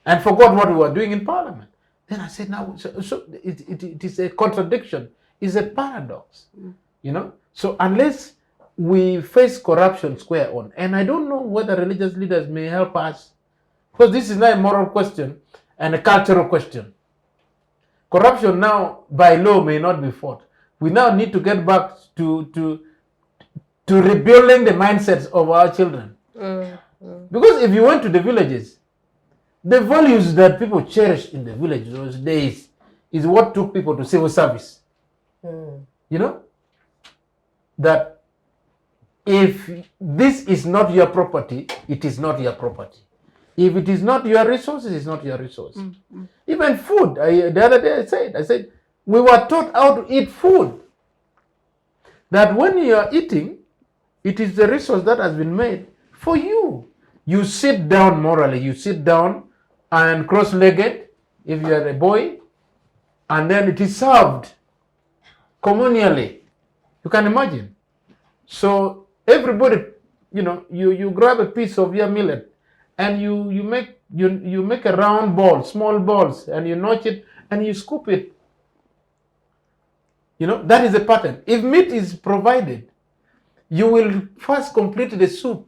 and forgot what we were doing in Parliament. Then I said, now, so it is a contradiction. It's a paradox, you know. So unless we face corruption square on, and I don't know whether religious leaders may help us, because this is not a moral question and a cultural question. Corruption now, by law, may not be fought. We now need to get back to rebuilding the mindsets of our children. Because if you went to the villages, the values that people cherish in the village those days is what took people to civil service. You know? That if this is not your property, it is not your property. If it is not your resource, it is not your resource. Even food. The other day I said, we were taught how to eat food. That when you are eating, it is the resource that has been made for you. You sit down morally. You sit down and cross-legged, if you are a boy, and then it is served communally. You can imagine. So everybody, you know, you grab a piece of your millet and you make a round ball, small balls, and you notch it and you scoop it. You know, that is the pattern. If meat is provided, you will first complete the soup.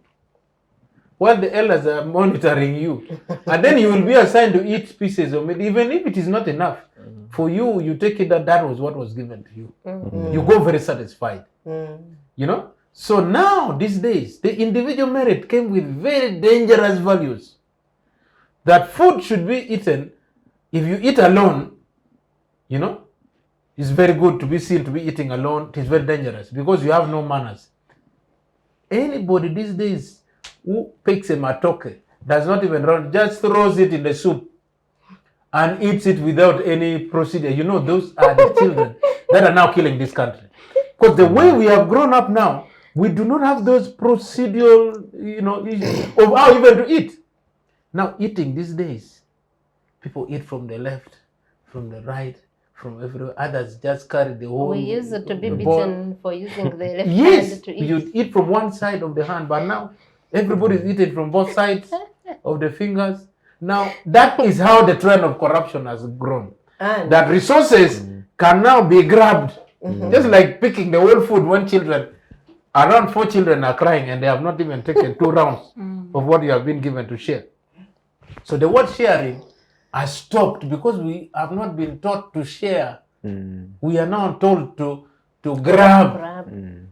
while the elders are monitoring you. And then you will be assigned to eat pieces of meat, even if it is not enough. For you, you take it that that was what was given to you. You go very satisfied. You know? So now, these days, the individual merit came with very dangerous values. That food should be eaten. If you eat alone, you know, it's very good to be seen to be eating alone. It is very dangerous because you have no manners. Anybody these days who picks a matoke, does not even run, just throws it in the soup and eats it without any procedure. You know, those are the children that are now killing this country. Because the way we have grown up now, we do not have those procedural, you know, issues of how even to eat. Now, eating these days, people eat from the left, from the right, from everywhere. Others just carry the whole. We used to be bowl. beaten for using the left Yes, hand to eat. you eat from one side of the hand, but now everybody is eating from both sides of the fingers. Now, that is how the trend of corruption has grown. And That resources can now be grabbed, just like picking the whole food when children, around 4 children are crying and they have not even taken 2 rounds of what you have been given to share. So the word sharing has stopped because we have not been taught to share. We are now told to grab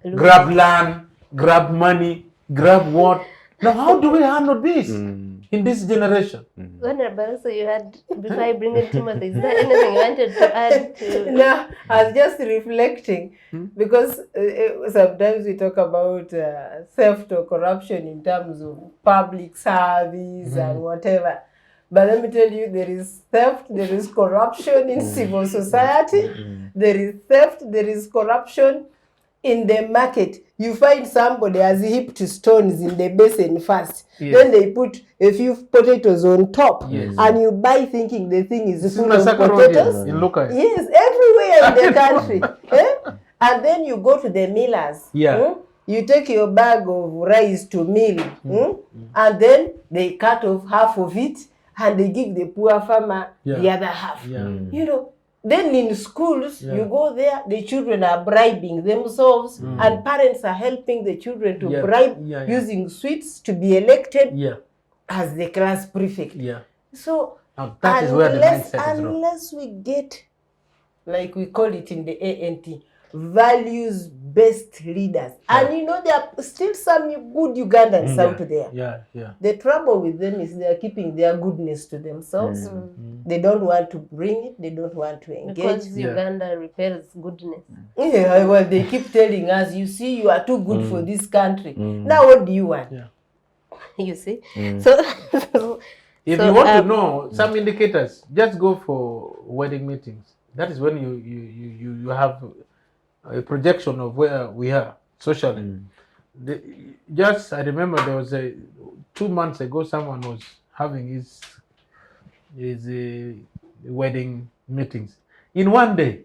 land, grab money, grab what. Now, how do we handle this in this generation? Honorable, so you had, before I bring in Timothy, is there anything you wanted to add to? no, I was just reflecting because sometimes we talk about theft or corruption in terms of public service and whatever. But let me tell you, there is theft, there is corruption in civil society, there is theft, there is corruption in the market. You find somebody has heaped stones in the basin first. Yes. Then they put a few potatoes on top. Yes. And you buy thinking the thing is full of Masaka Road, potatoes. in Lukai. Yes, everywhere in the country. And then you go to the millers. Yeah. You take your bag of rice to mill. And then they cut off half of it and they give the poor farmer the other half. You know, then in schools, you go there, the children are bribing themselves and parents are helping the children to bribe using sweets to be elected as the class prefect. So Now, that is where the mindset is wrong. unless we get, like we call it in the ANT, values-based leaders. And you know, there are still some good Ugandans out there. The trouble with them is they are keeping their goodness to themselves. They don't want to bring it. They don't want to engage. Because Uganda repels goodness. Yeah, well, they keep telling us, you see, you are too good for this country. Now, what do you want? You see? So, If you want to know some indicators, just go for wedding meetings. That is when you have a projection of where we are socially. I remember there was 2 months ago, someone was having his wedding meetings. In one day,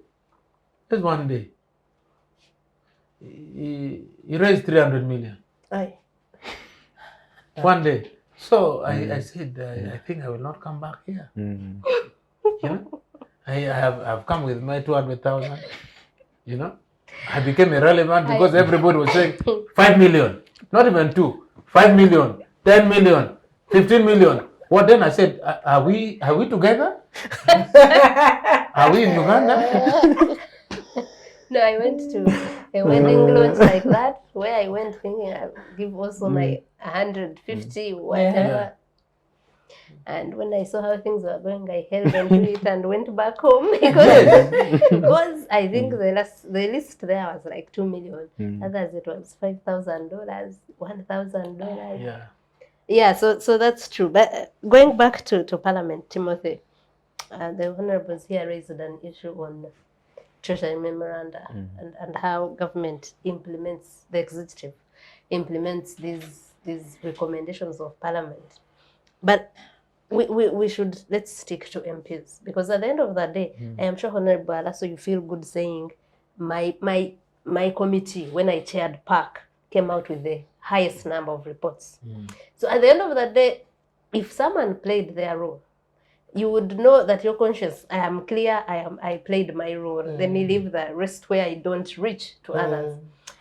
just one day, he raised 300 million. Aye. One day. So I said, I think I will not come back here. You know, I've come with my 200,000. You know, I became irrelevant because everybody was saying 5 million, not even 2, 5 million, 10 million, 15 million. What then? I said, are we together? Are we in Uganda? no, I went to a wedding launch like that, where I went thinking I'll give also my 150, whatever. And when I saw how things were going, I held on to it and went back home because I think the list there was like 2 million. Others it was $5,000, $1,000. Yeah. So that's true. But going back to Parliament, Timothy, the honourables here raised an issue on Treasury memoranda and how government implements, the executive implements these recommendations of Parliament. But we should, let's stick to MPs, because at the end of the day, I am sure Honorable Alaso, you feel good saying my committee, when I chaired PAC, came out with the highest number of reports. So at the end of the day, if someone played their role, you would know that you're conscious. I am clear. I played my role. Then you leave the rest where I don't reach to others.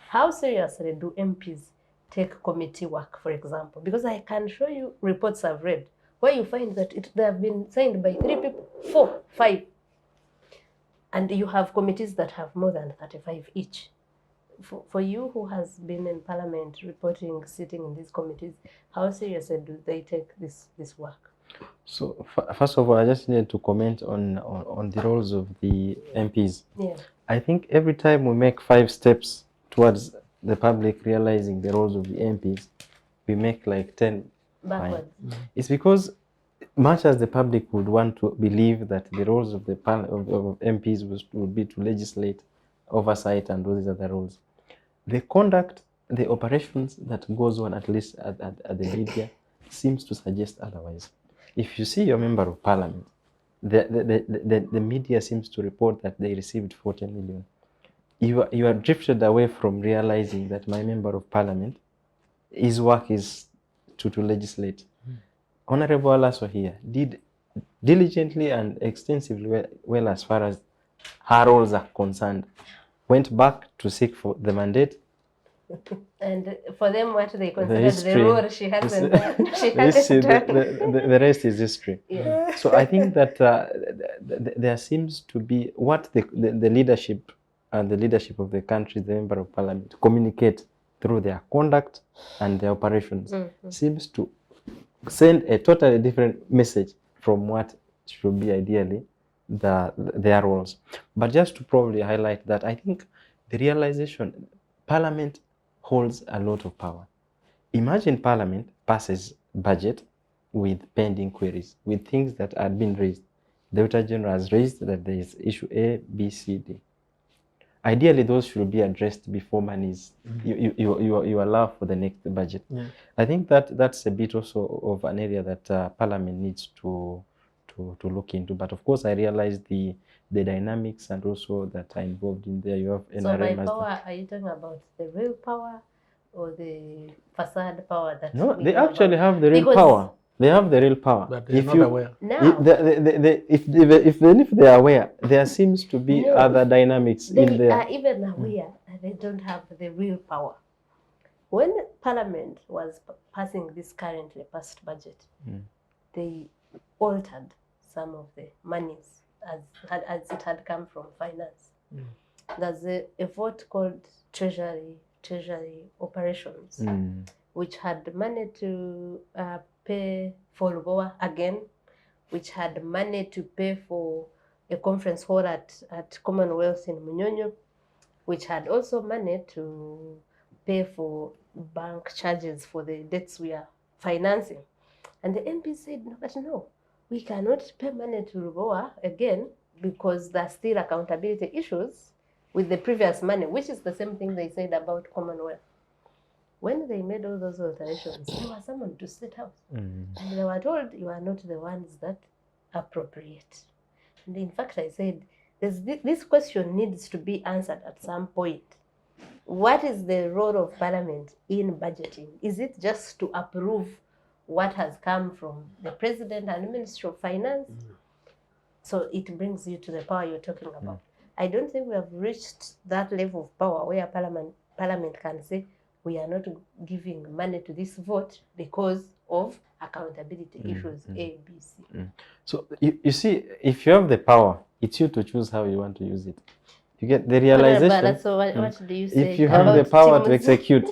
How seriously do MPs take committee work, for example, because I can show you reports I've read where you find that they have been signed by 3 people, 4, 5, and you have committees that have more than 35 each. For you who has been in Parliament reporting, sitting in these committees, how seriously do they take this work? So first of all, I just need to comment on the roles of the MPs. Yeah. I think every time we make 5 steps towards the public realizing the roles of the MPs, we make like 10 backwards. It's because much as the public would want to believe that the roles of the of MPs would be to legislate, oversight, and all these other roles, the conduct, the operations that goes on, at least at the media, seems to suggest otherwise. If you see your member of parliament, the media seems to report that they received 40 million. You are drifted away from realizing that my member of parliament, his work is to legislate. Honorable Alaso here did diligently and extensively well as far as her roles are concerned. Went back to seek for the mandate. And for them, what they considered the role she hasn't done. The rest is history. Yeah. So I think that there seems to be what the leadership and the leadership of the country, the member of parliament, communicate through their conduct and their operations seems to send a totally different message from what should be ideally their roles. But just to probably highlight that, I think the realization, Parliament holds a lot of power. Imagine Parliament passes budget with pending queries, with things that had been raised. The Auditor General has raised that there is issue A, B, C, D. Ideally, those should be addressed before money is you allow for the next budget. Yeah. I think that's a bit also of an area that Parliament needs to look into. But of course, I realize the dynamics and also that are involved in there. You have NRM. So by power, are you talking about the real power or the facade power? That no, they actually have the real power. They have the real power. But they're not aware. Now, if they are aware, there seems to be other dynamics in there. They are even aware that they don't have the real power. When Parliament was passing this currently passed budget, they altered some of the monies as it had come from finance. There's a vote called treasury operations, which had money to pay for Lubowa again, which had money to pay for a conference hall at Commonwealth in Munyonyo, which had also money to pay for bank charges for the debts we are financing. And the MP said, no, but no, we cannot pay money to Lubowa again because there are still accountability issues with the previous money, which is the same thing they said about Commonwealth. When they made all those alterations, they were summoned to State House. And they were told, you are not the ones that appropriate. And in fact, I said, this question needs to be answered at some point. What is the role of Parliament in budgeting? Is it just to approve what has come from the President and Ministry of Finance? So it brings you to the power you're talking about. I don't think we have reached that level of power where Parliament can say, we are not giving money to this vote because of accountability issues A, B, C. So you see, if you have the power, it's you to choose how you want to use it. You get the realization. So what do you say? If you have the power to execute,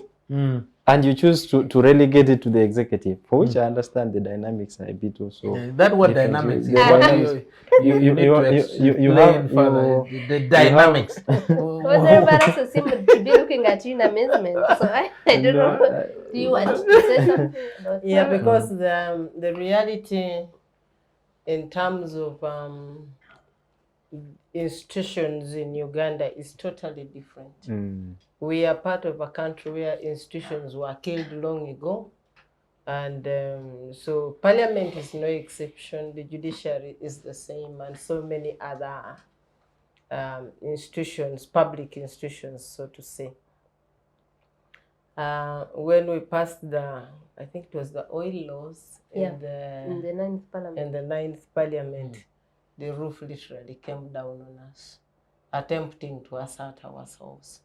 and you choose to relegate it to the executive, for which I understand the dynamics are a bit also. That's what dynamics is. You need to explain further the dynamics. Honorable Alaso seemed to be looking at you in amazement. So I don't know. Do you want to say something about Yeah, because the reality in terms of institutions in Uganda is totally different. We are part of a country where institutions were killed long ago. And so Parliament is no exception. The judiciary is the same, and so many other institutions, public institutions, so to say. When we passed I think it was the oil laws in the 9th Parliament. In the 9th Parliament, the roof literally came down on us, attempting to assert ourselves.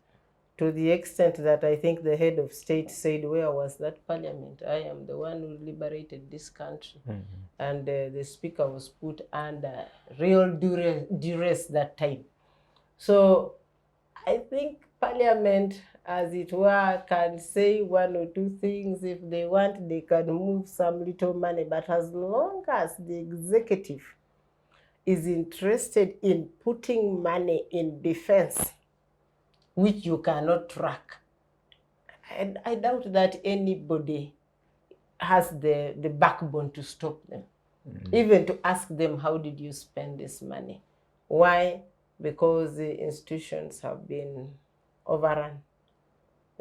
to the extent that I think the head of state said, where was that parliament? I am the one who liberated this country. And the speaker was put under real duress that time. So I think parliament, as it were, can say one or two things. If they want, they can move some little money. But as long as the executive is interested in putting money in defense, which you cannot track, and I doubt that anybody has the backbone to stop them, even to ask them, how did you spend this money? Why? Because the institutions have been overrun.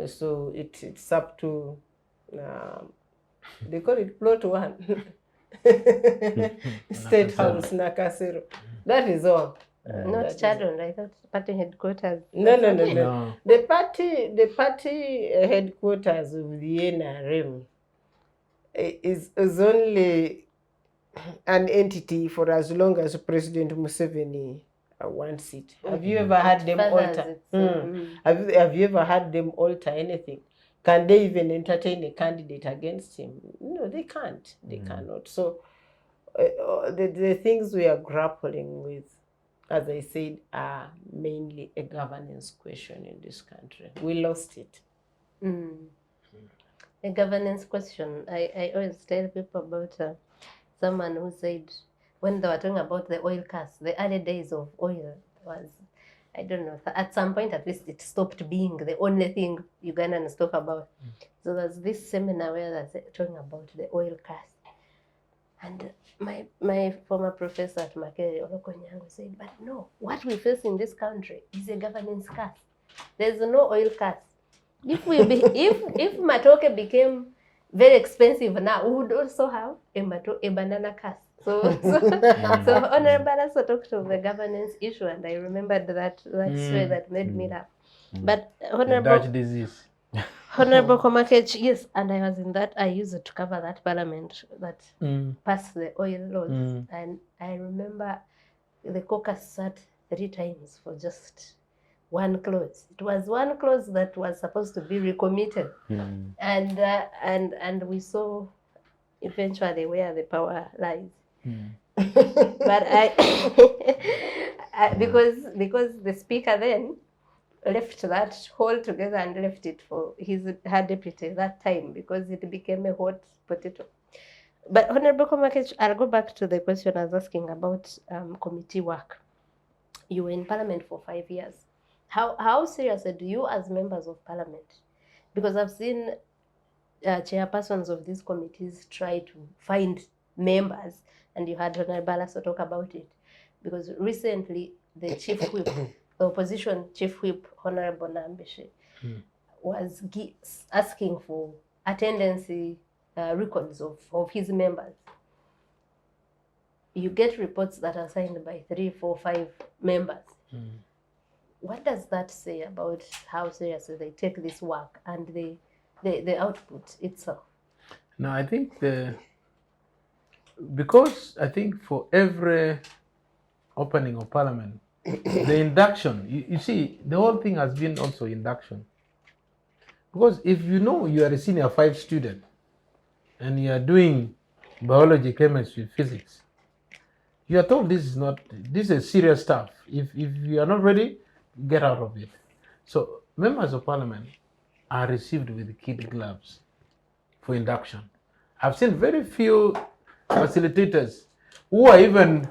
So it's up to, they call it plot one, State House, Nakasero. That is all. Not Chadron, I thought party headquarters. No. The party headquarters of the NRM is only an entity for as long as President Museveni wants it. Have you ever had them alter? Have you ever had them alter anything? Can they even entertain a candidate against him? No, they can't. They cannot. So the things we are grappling with, as I said, are mainly a governance question in this country. We lost it. A governance question. I always tell people about someone who said, when they were talking about the oil cast, the early days of oil was, I don't know, at some point at least it stopped being the only thing Ugandans talk about. So there's this seminar where they're talking about the oil cast. And my former professor at Makerere, Olokonyango, said, but no, what we face in this country is a governance cast. There's no oil cast. If Matoke became very expensive now, we would also have a banana cast. So Honorable Alaso talked of the governance issue, and I remembered that story that made me laugh. But Honorable Dutch disease. Honorable Komakech, yes, and I was in that. I used it to cover that parliament that passed the oil laws, and I remember the caucus sat 3 times for just one clause. It was one clause that was supposed to be recommitted, and we saw eventually where the power lies. But because the speaker then left that whole together and left it for her deputy that time, because it became a hot potato. But Honorable Komakech, I'll go back to the question I was asking about committee work. You were in Parliament for 5 years. How seriously do you, as members of Parliament, because I've seen chairpersons of these committees try to find members, and you had Honorable Alaso talk about it, because recently the chief whip, the opposition chief whip, Honorable Nambeshe, was asking for attendance records of his members. You get reports that are signed by 3, 4, 5 members. What does that say about how seriously they take this work and the output itself? No, I think because I think for every opening of Parliament, the induction, you see, the whole thing has been also induction. Because if you know you are a senior 5 student and you are doing biology, chemistry, physics, you are told this is serious stuff. If you are not ready, get out of it. So members of Parliament are received with kid gloves for induction. I've seen very few facilitators who are even,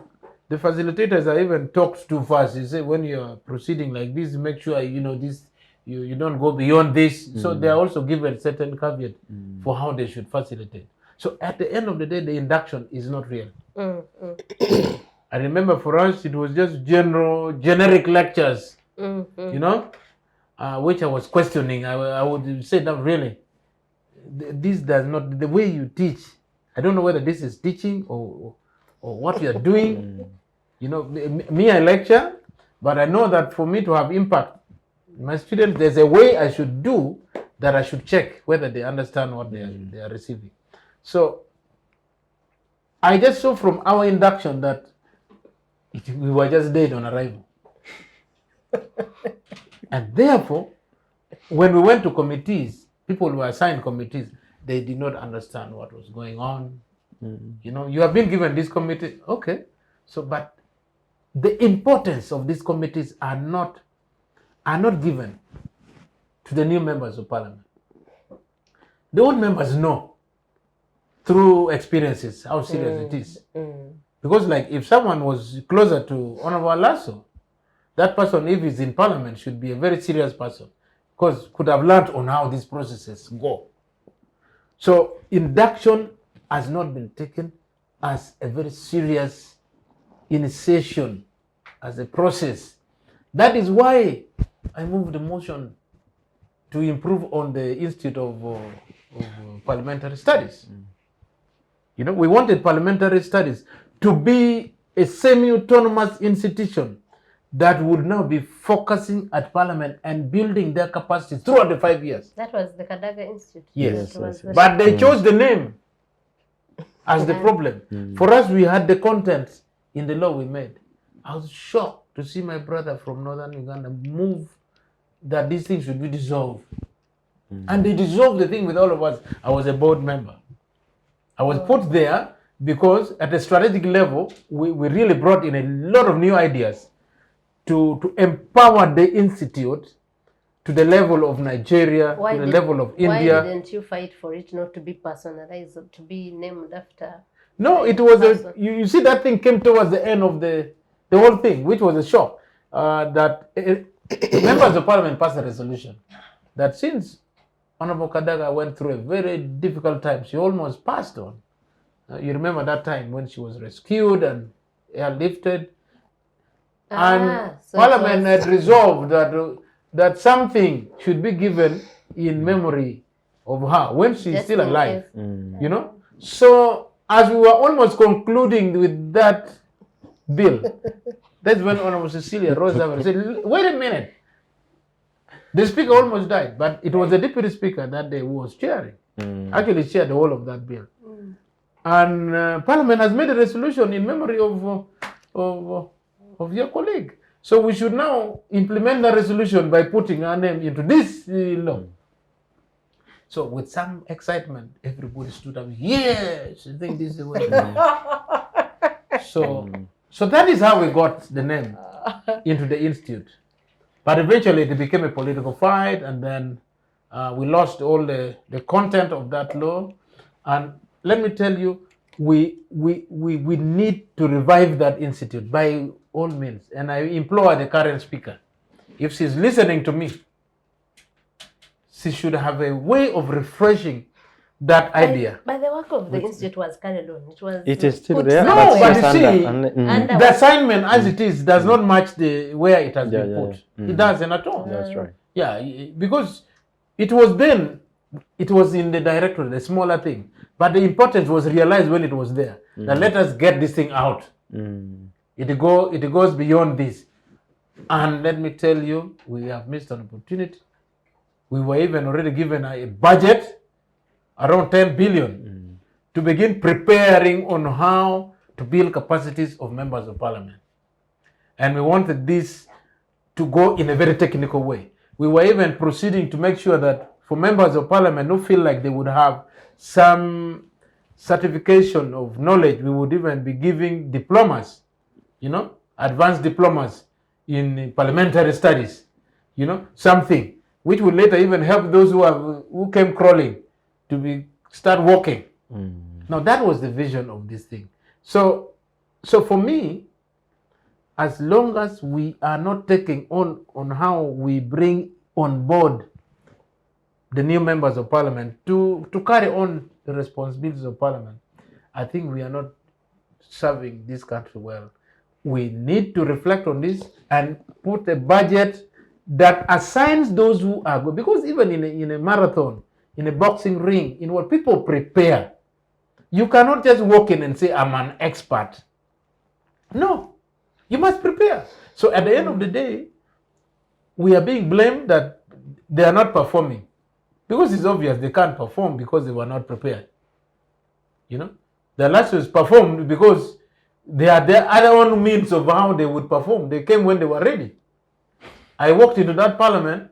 the facilitators are even talked too fast. You say when you're proceeding like this, make sure you know this, you don't go beyond this. So they are also given certain caveat for how they should facilitate. So at the end of the day, the induction is not real. I remember for us, it was just generic lectures, you know, which I was questioning. I would say that really, this does not, the way you teach, I don't know whether this is teaching or what you are doing. You know, me, I lecture, but I know that for me to have impact, my students, there's a way I should do that I should check whether they understand what they are receiving. So I just saw from our induction that we were just dead on arrival. And therefore, when we went to committees, people who were assigned committees, they did not understand what was going on. You know, you have been given this committee, okay. So, but the importance of these committees are not given to the new members of parliament. The old members know through experiences how serious it is. Because like if someone was closer to Honorable Alaso, that person, if he's in parliament, should be a very serious person because could have learned on how these processes go. So induction has not been taken as a very serious initiation, as a process. That is why I moved the motion to improve on the Institute of Parliamentary Studies. You know, we wanted parliamentary studies to be a semi-autonomous institution that would now be focusing at parliament and building their capacities throughout the 5 years. That was the Kadaga Institute. Yes, That was the- but they chose the name as the problem. For us, we had the content in the law we made. I was shocked to see my brother from northern Uganda move that these things should be dissolved. And they dissolved the thing with all of us. I was a board member. I was put there because at a strategic level, we really brought in a lot of new ideas to empower the institute to the level of Nigeria, to the level of India. Why didn't you fight for it not to be personalized, to be named after? No, it was you see that thing came towards the end of the whole thing, which was a shock. That members of parliament passed a resolution that since Honorable Kadaga went through a very difficult time, she almost passed on. You remember that time when she was rescued and airlifted, and So parliament had resolved that something should be given in memory of her when she's Just still in alive. case. You know, so as we were almost concluding with that bill, that's when Honorable Cecilia rose up and said, "Wait a minute." The speaker almost died, but it was the deputy speaker that day who was chairing. Actually chaired the whole of that bill. And Parliament has made a resolution in memory of your colleague. So we should now implement the resolution by putting our name into this law. So with some excitement, everybody stood up. Yes, I think this is the way. So that is how we got the name into the institute. But eventually it became a political fight, and then we lost all the content of that law. And let me tell you, we need to revive that institute by all means. And I implore the current speaker, if she's listening to me, she should have a way of refreshing that idea. But the work of the institute was carried on. It is still put there. No, somewhere. but you it's see, under, the assignment as it is does not match the where it has been put. It doesn't at all. That's right. Yeah, because it was then, it was in the directorate, the smaller thing. But the importance was realized when it was there. Now let us get this thing out. It goes beyond this. And let me tell you, we have missed an opportunity. We were even already given a budget around 10 billion to begin preparing on how to build capacities of members of parliament. And we wanted this to go in a very technical way. We were even proceeding to make sure that for members of parliament who feel like they would have some certification of knowledge, we would even be giving diplomas, advanced diplomas in parliamentary studies, something which will later even help those who came crawling to start walking. Now that was the vision of this thing. So for me, as long as we are not taking on how we bring on board the new members of parliament to carry on the responsibilities of parliament, I think we are not serving this country well. We need to reflect on this and put a budget that assigns those who are good. Because even in a marathon, in a boxing ring, in what people prepare, you cannot just walk in and say, I'm an expert. No, you must prepare. So at the end of the day, we are being blamed that they are not performing. Because it's obvious they can't perform because they were not prepared. The Alasos performed because they had their other means of how they would perform. They came when they were ready. I walked into that parliament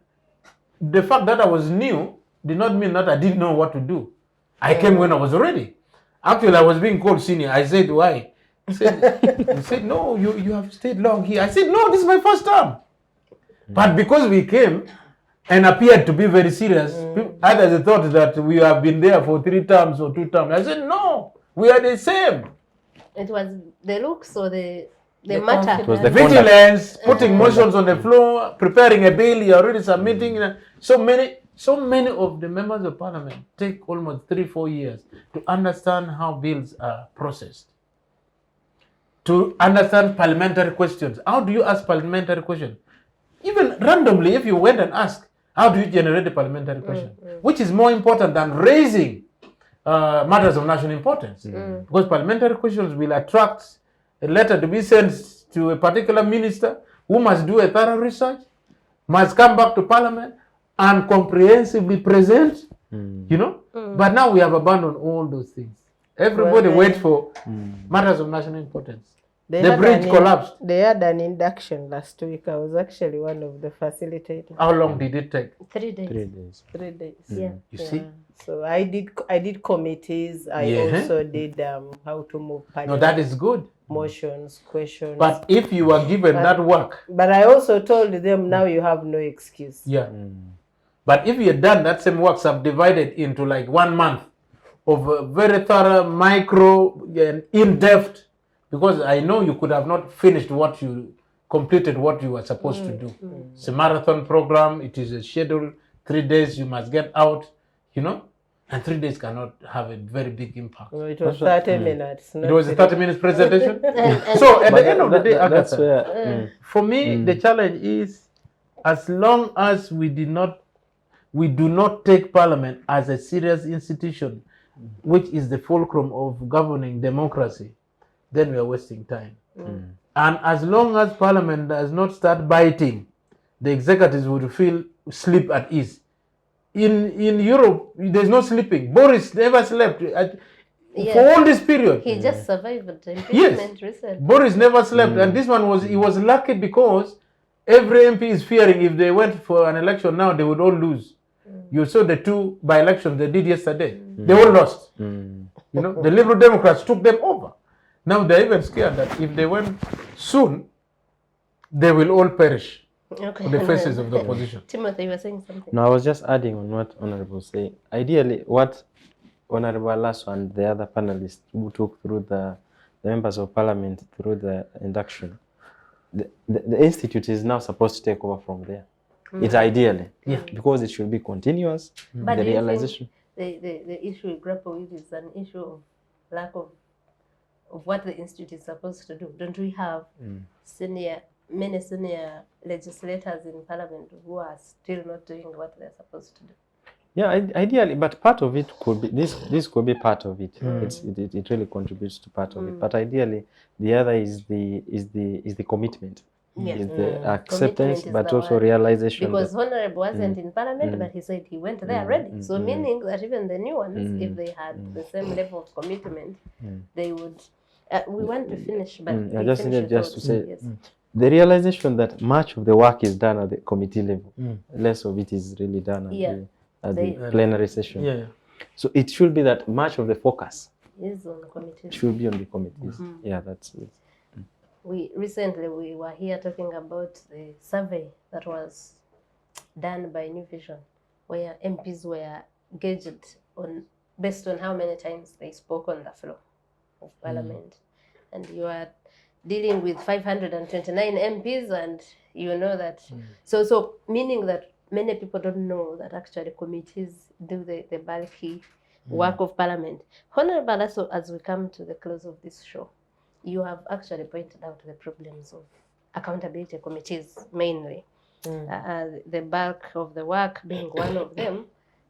the fact that I was new did not mean that I didn't know what to do. I came when I was ready. Actually, I was being called senior. I said, why? He said, no, you have stayed long here. I said, no, this is my first term. But because we came and appeared to be very serious, others thought that we have been there for 3 terms or 2 terms. I said, no, we are the same. It was the looks or the matter. It was the Vigilance, putting motions on the floor, preparing a bill, you're already submitting. So many of the members of parliament take almost 3-4 years to understand how bills are processed, to understand parliamentary questions. How do you ask parliamentary questions? Even randomly, if you went and asked, how do you generate the parliamentary question? Which is more important than raising matters of national importance? Because parliamentary questions will attract a letter to be sent to a particular minister who must do a thorough research, must come back to parliament and comprehensively present, But now we have abandoned all those things. Everybody waits for matters of national importance. The bridge collapsed. They had an induction last week. I was actually one of the facilitators. How long did it take? 3 days. 3 days. 3 days. Yeah. You see? So I did committees. I also did how to move No, parliament. that is good. Motions, questions. But if you were given that work, But I also told them now you have no excuse. yeah. But if you had done that same work subdivided into like 1 month of a very thorough, micro, and in-depth, because I know you could have not finished completed what you were supposed to do. It's a marathon program. It is a schedule. 3 days you must get out, and 3 days cannot have a very big impact. No, it was 30 minutes. It was a 30 minutes presentation. So at the end of the day, that's Agatha, where for me, the challenge is, as long as we do not take parliament as a serious institution, which is the fulcrum of governing democracy, then we are wasting time. And as long as parliament does not start biting, the executives would feel sleep at ease. In Europe, there's no sleeping. Boris never slept for all this period. He just survived the impeachment recently. Boris never slept, and this one he was lucky because every MP is fearing if they went for an election now, they would all lose. You saw the 2 by-elections they did yesterday. They all lost. The Liberal Democrats took them over. Now they're even scared that if they went soon, they will all perish on the faces of the opposition. Timothy, you were saying something. No, I was just adding on what Honorable was saying. Ideally, what Honorable Alaso and the other panelists who took through the members of parliament through the induction, the institute is now supposed to take over from there. It's ideally, because it should be continuous. But the do you realization. think the issue we grapple with is an issue of lack of what the institute is supposed to do. Don't we have many senior legislators in parliament who are still not doing what they're supposed to do? Yeah, ideally, but part of it could be this could be part of it. It really contributes to part of it. But ideally, the other is the commitment. Yes. Is the acceptance, Commitment is but the also word. realization. Because that, Honorable wasn't in parliament, but he said he went there ready. So meaning that even the new ones, if they had the same level of commitment, they would. We want to finish, but I just needed to say yes. the realization that much of the work is done at the committee level. Less of it is really done at the plenary session. Yeah. So it should be that much of the focus Is on committees. should be on the committees. Yeah, that's it. Recently we were here talking about the survey that was done by New Vision, where MPs were gauged based on how many times they spoke on the floor of Parliament, and you are dealing with 529 MPs, and you know that. So meaning that many people don't know that actually committees do the bulky work of Parliament. Honorable Alaso, as we come to the close of this show, you have actually pointed out the problems of accountability committees mainly. The bulk of the work being one of them,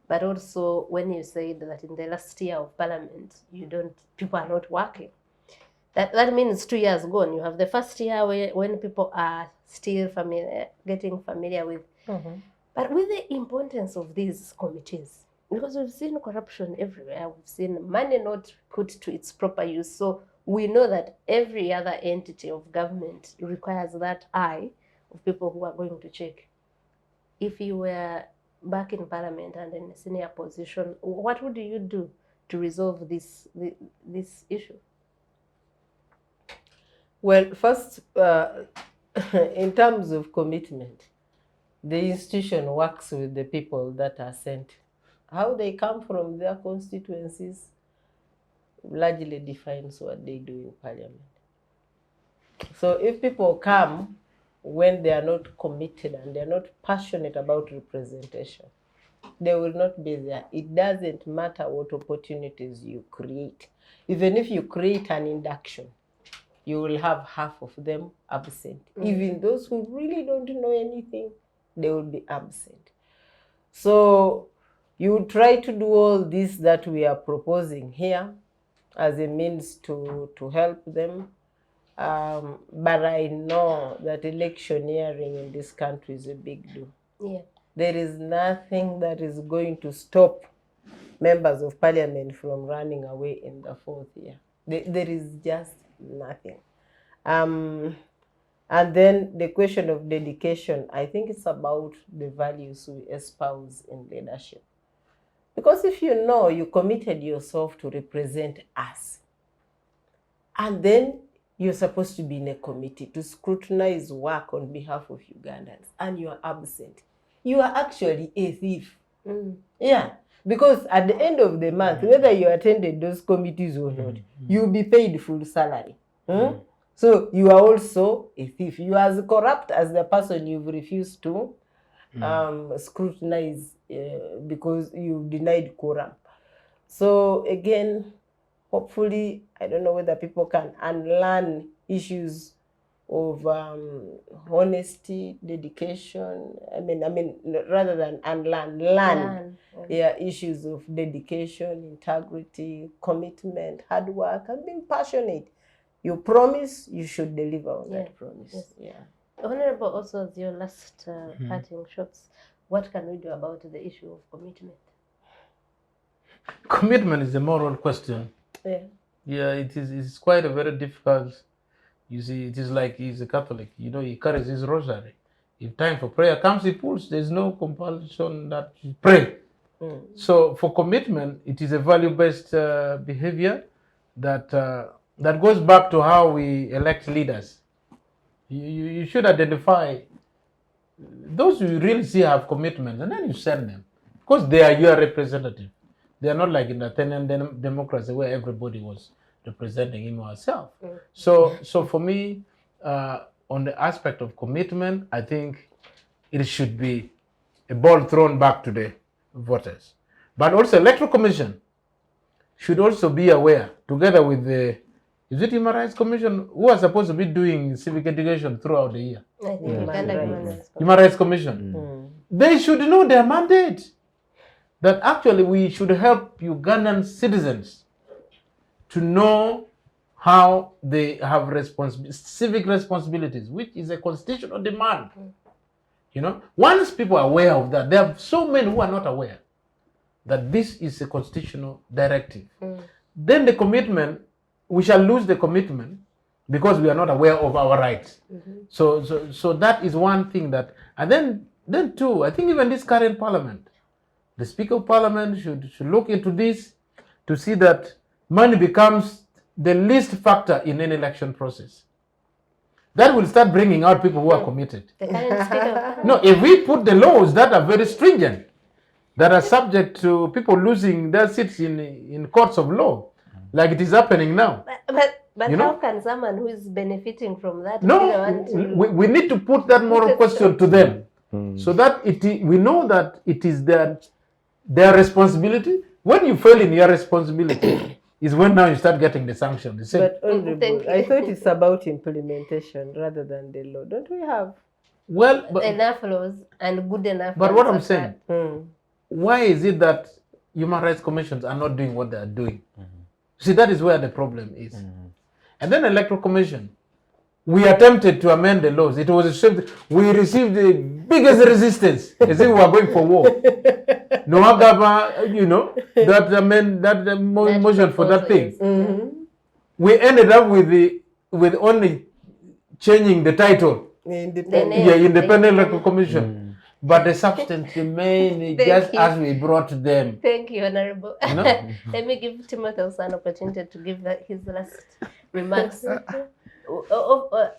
but also when you said that in the last year of Parliament, people are not working. That means 2 years gone. You have the first year when people are still getting familiar with. But with the importance of these committees, because we've seen corruption everywhere, we've seen money not put to its proper use. So we know that every other entity of government requires that eye of people who are going to check. If you were back in parliament and in a senior position, what would you do to resolve this issue? Well, first, in terms of commitment, the institution works with the people that are sent. How they come from their constituencies largely defines what they do in parliament. So if people come when they are not committed and they are not passionate about representation, they will not be there. It doesn't matter what opportunities you create. Even if you create an induction, you will have half of them absent. Even those who really don't know anything, they will be absent. So you try to do all this that we are proposing here as a means to help them. But I know that electioneering in this country is a big deal. Yeah. There is nothing that is going to stop members of parliament from running away in the fourth year. There is just nothing. And then the question of dedication, I think it's about the values we espouse in leadership. Because if you know you committed yourself to represent us, and then you're supposed to be in a committee to scrutinize work on behalf of Ugandans, and you are absent, you are actually a thief. Yeah, because at the end of the month, whether you attended those committees or not, you'll be paid full salary. So you are also a thief. You are as corrupt as the person you've refused to scrutinize because you denied quorum. So again, hopefully, I don't know whether people can unlearn issues of honesty, dedication. I mean, rather than unlearn, learn. Yeah, issues of dedication, integrity, commitment, hard work, and being passionate. You promise, you should deliver on that promise. Yes. Yeah. Honorable, also as your last parting shots, what can we do about the issue of commitment? Commitment is a moral question. Yeah. Yeah, it is. It's quite a very difficult. You see, it is like he's a Catholic. You know, he carries his rosary. If time for prayer comes, he pulls. There's no compulsion that you pray. So for commitment, it is a value-based behavior that that goes back to how we elect leaders. You should identify those you really see have commitment, and then you send them, because they are your representative. They are not like in the Athenian democracy where everybody was representing him or herself. So for me, on the aspect of commitment, I think it should be a ball thrown back to the voters. But also Electoral Commission should also be aware, together with the Human Rights Commission, who are supposed to be doing civic education throughout the year. I think Human Rights Commission. They should know their mandate. That actually we should help Ugandan citizens to know how they have civic responsibilities, which is a constitutional demand. You know, once people are aware of that, there are so many who are not aware that this is a constitutional directive. Then the commitment, we shall lose the commitment because we are not aware of our rights. So that is one thing that, and then two, I think even this current parliament, the Speaker of Parliament should look into this to see that money becomes the least factor in any election process. That will start bringing out people who are committed. the current Speaker of Parliament. No, if we put the laws that are very stringent, that are subject to people losing their seats in courts of law, like it is happening now. But You how know? can someone who is benefiting from that No, really want to... we need to put that moral question to them, so that we know that it is their responsibility. When you fail in your responsibility, is when now you start getting the sanction. The same. But Honorable, Thank you. I thought it's about implementation rather than the law. Don't we have? Well, but enough laws and good enough. what laws I'm at saying, that. why is it that human rights commissions are not doing what they are doing? See, that is where the problem is. And then Electoral Commission, we attempted to amend the laws. It was a shift. We received the biggest resistance as if we were going for war. No Agaba, you know, that motion for that thing. Yes. We ended up with only changing the title. Independent. name. Yeah, Independent Electoral Commission. but the substance remain just you. as we brought them. Thank you, Honorable. No? Let me give Timothy an opportunity to give his last remarks.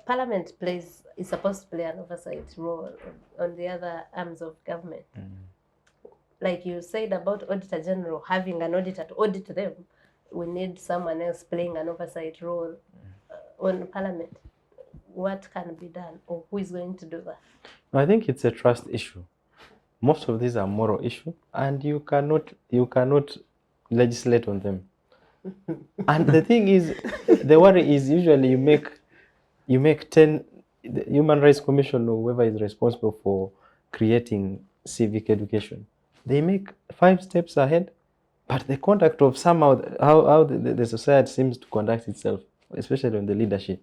Parliament is supposed to play an oversight role on the other arms of government. Like you said about Auditor General having an auditor to audit them, we need someone else playing an oversight role on Parliament. What can be done, or who is going to do that? I think it's a trust issue. Most of these are moral issues, and you cannot legislate on them. And the thing is, the worry is usually you make 10, the Human Rights Commission or whoever is responsible for creating civic education, they make 5 steps ahead, but the conduct of somehow how the society seems to conduct itself, especially on the leadership,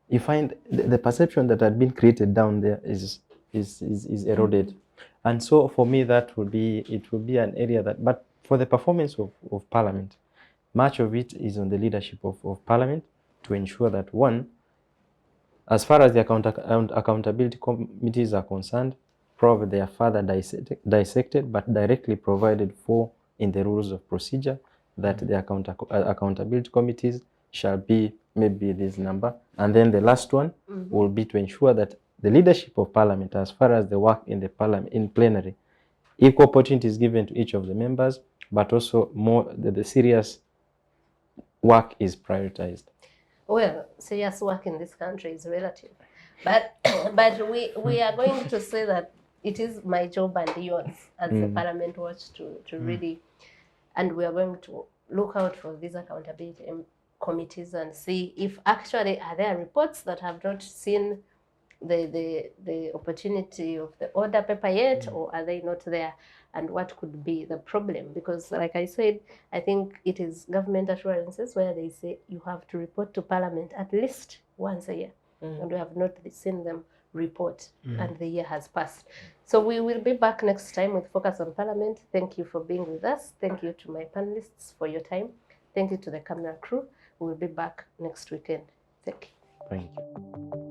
you find the perception that had been created down there is eroded. And so for me, it will be an area that, but for the performance of Parliament, much of it is on the leadership of Parliament to ensure that, one, as far as the accountability committees are concerned, probably they are further dissected, but directly provided for in the rules of procedure, that the accountability committees shall be maybe this number. And then the last one will be to ensure that the leadership of Parliament, as far as the work in the Parliament, in plenary, equal opportunity is given to each of the members, but also more the serious work is prioritized. Well, serious work in this country is relative, but we are going to say that it is my job and yours as the Parliament Watch to really, and we are going to look out for these accountability committees and see if actually are there reports that have not seen the opportunity of the order paper yet, or are they not there, and what could be the problem? Because like I said, I think it is government assurances where they say you have to report to Parliament at least once a year, and we have not seen them report, and the year has passed. So we will be back next time with Focus on Parliament. Thank you for being with us. Thank you to my panelists for your time. Thank you to the camera crew. We will be back next weekend. Thank you. Thank you.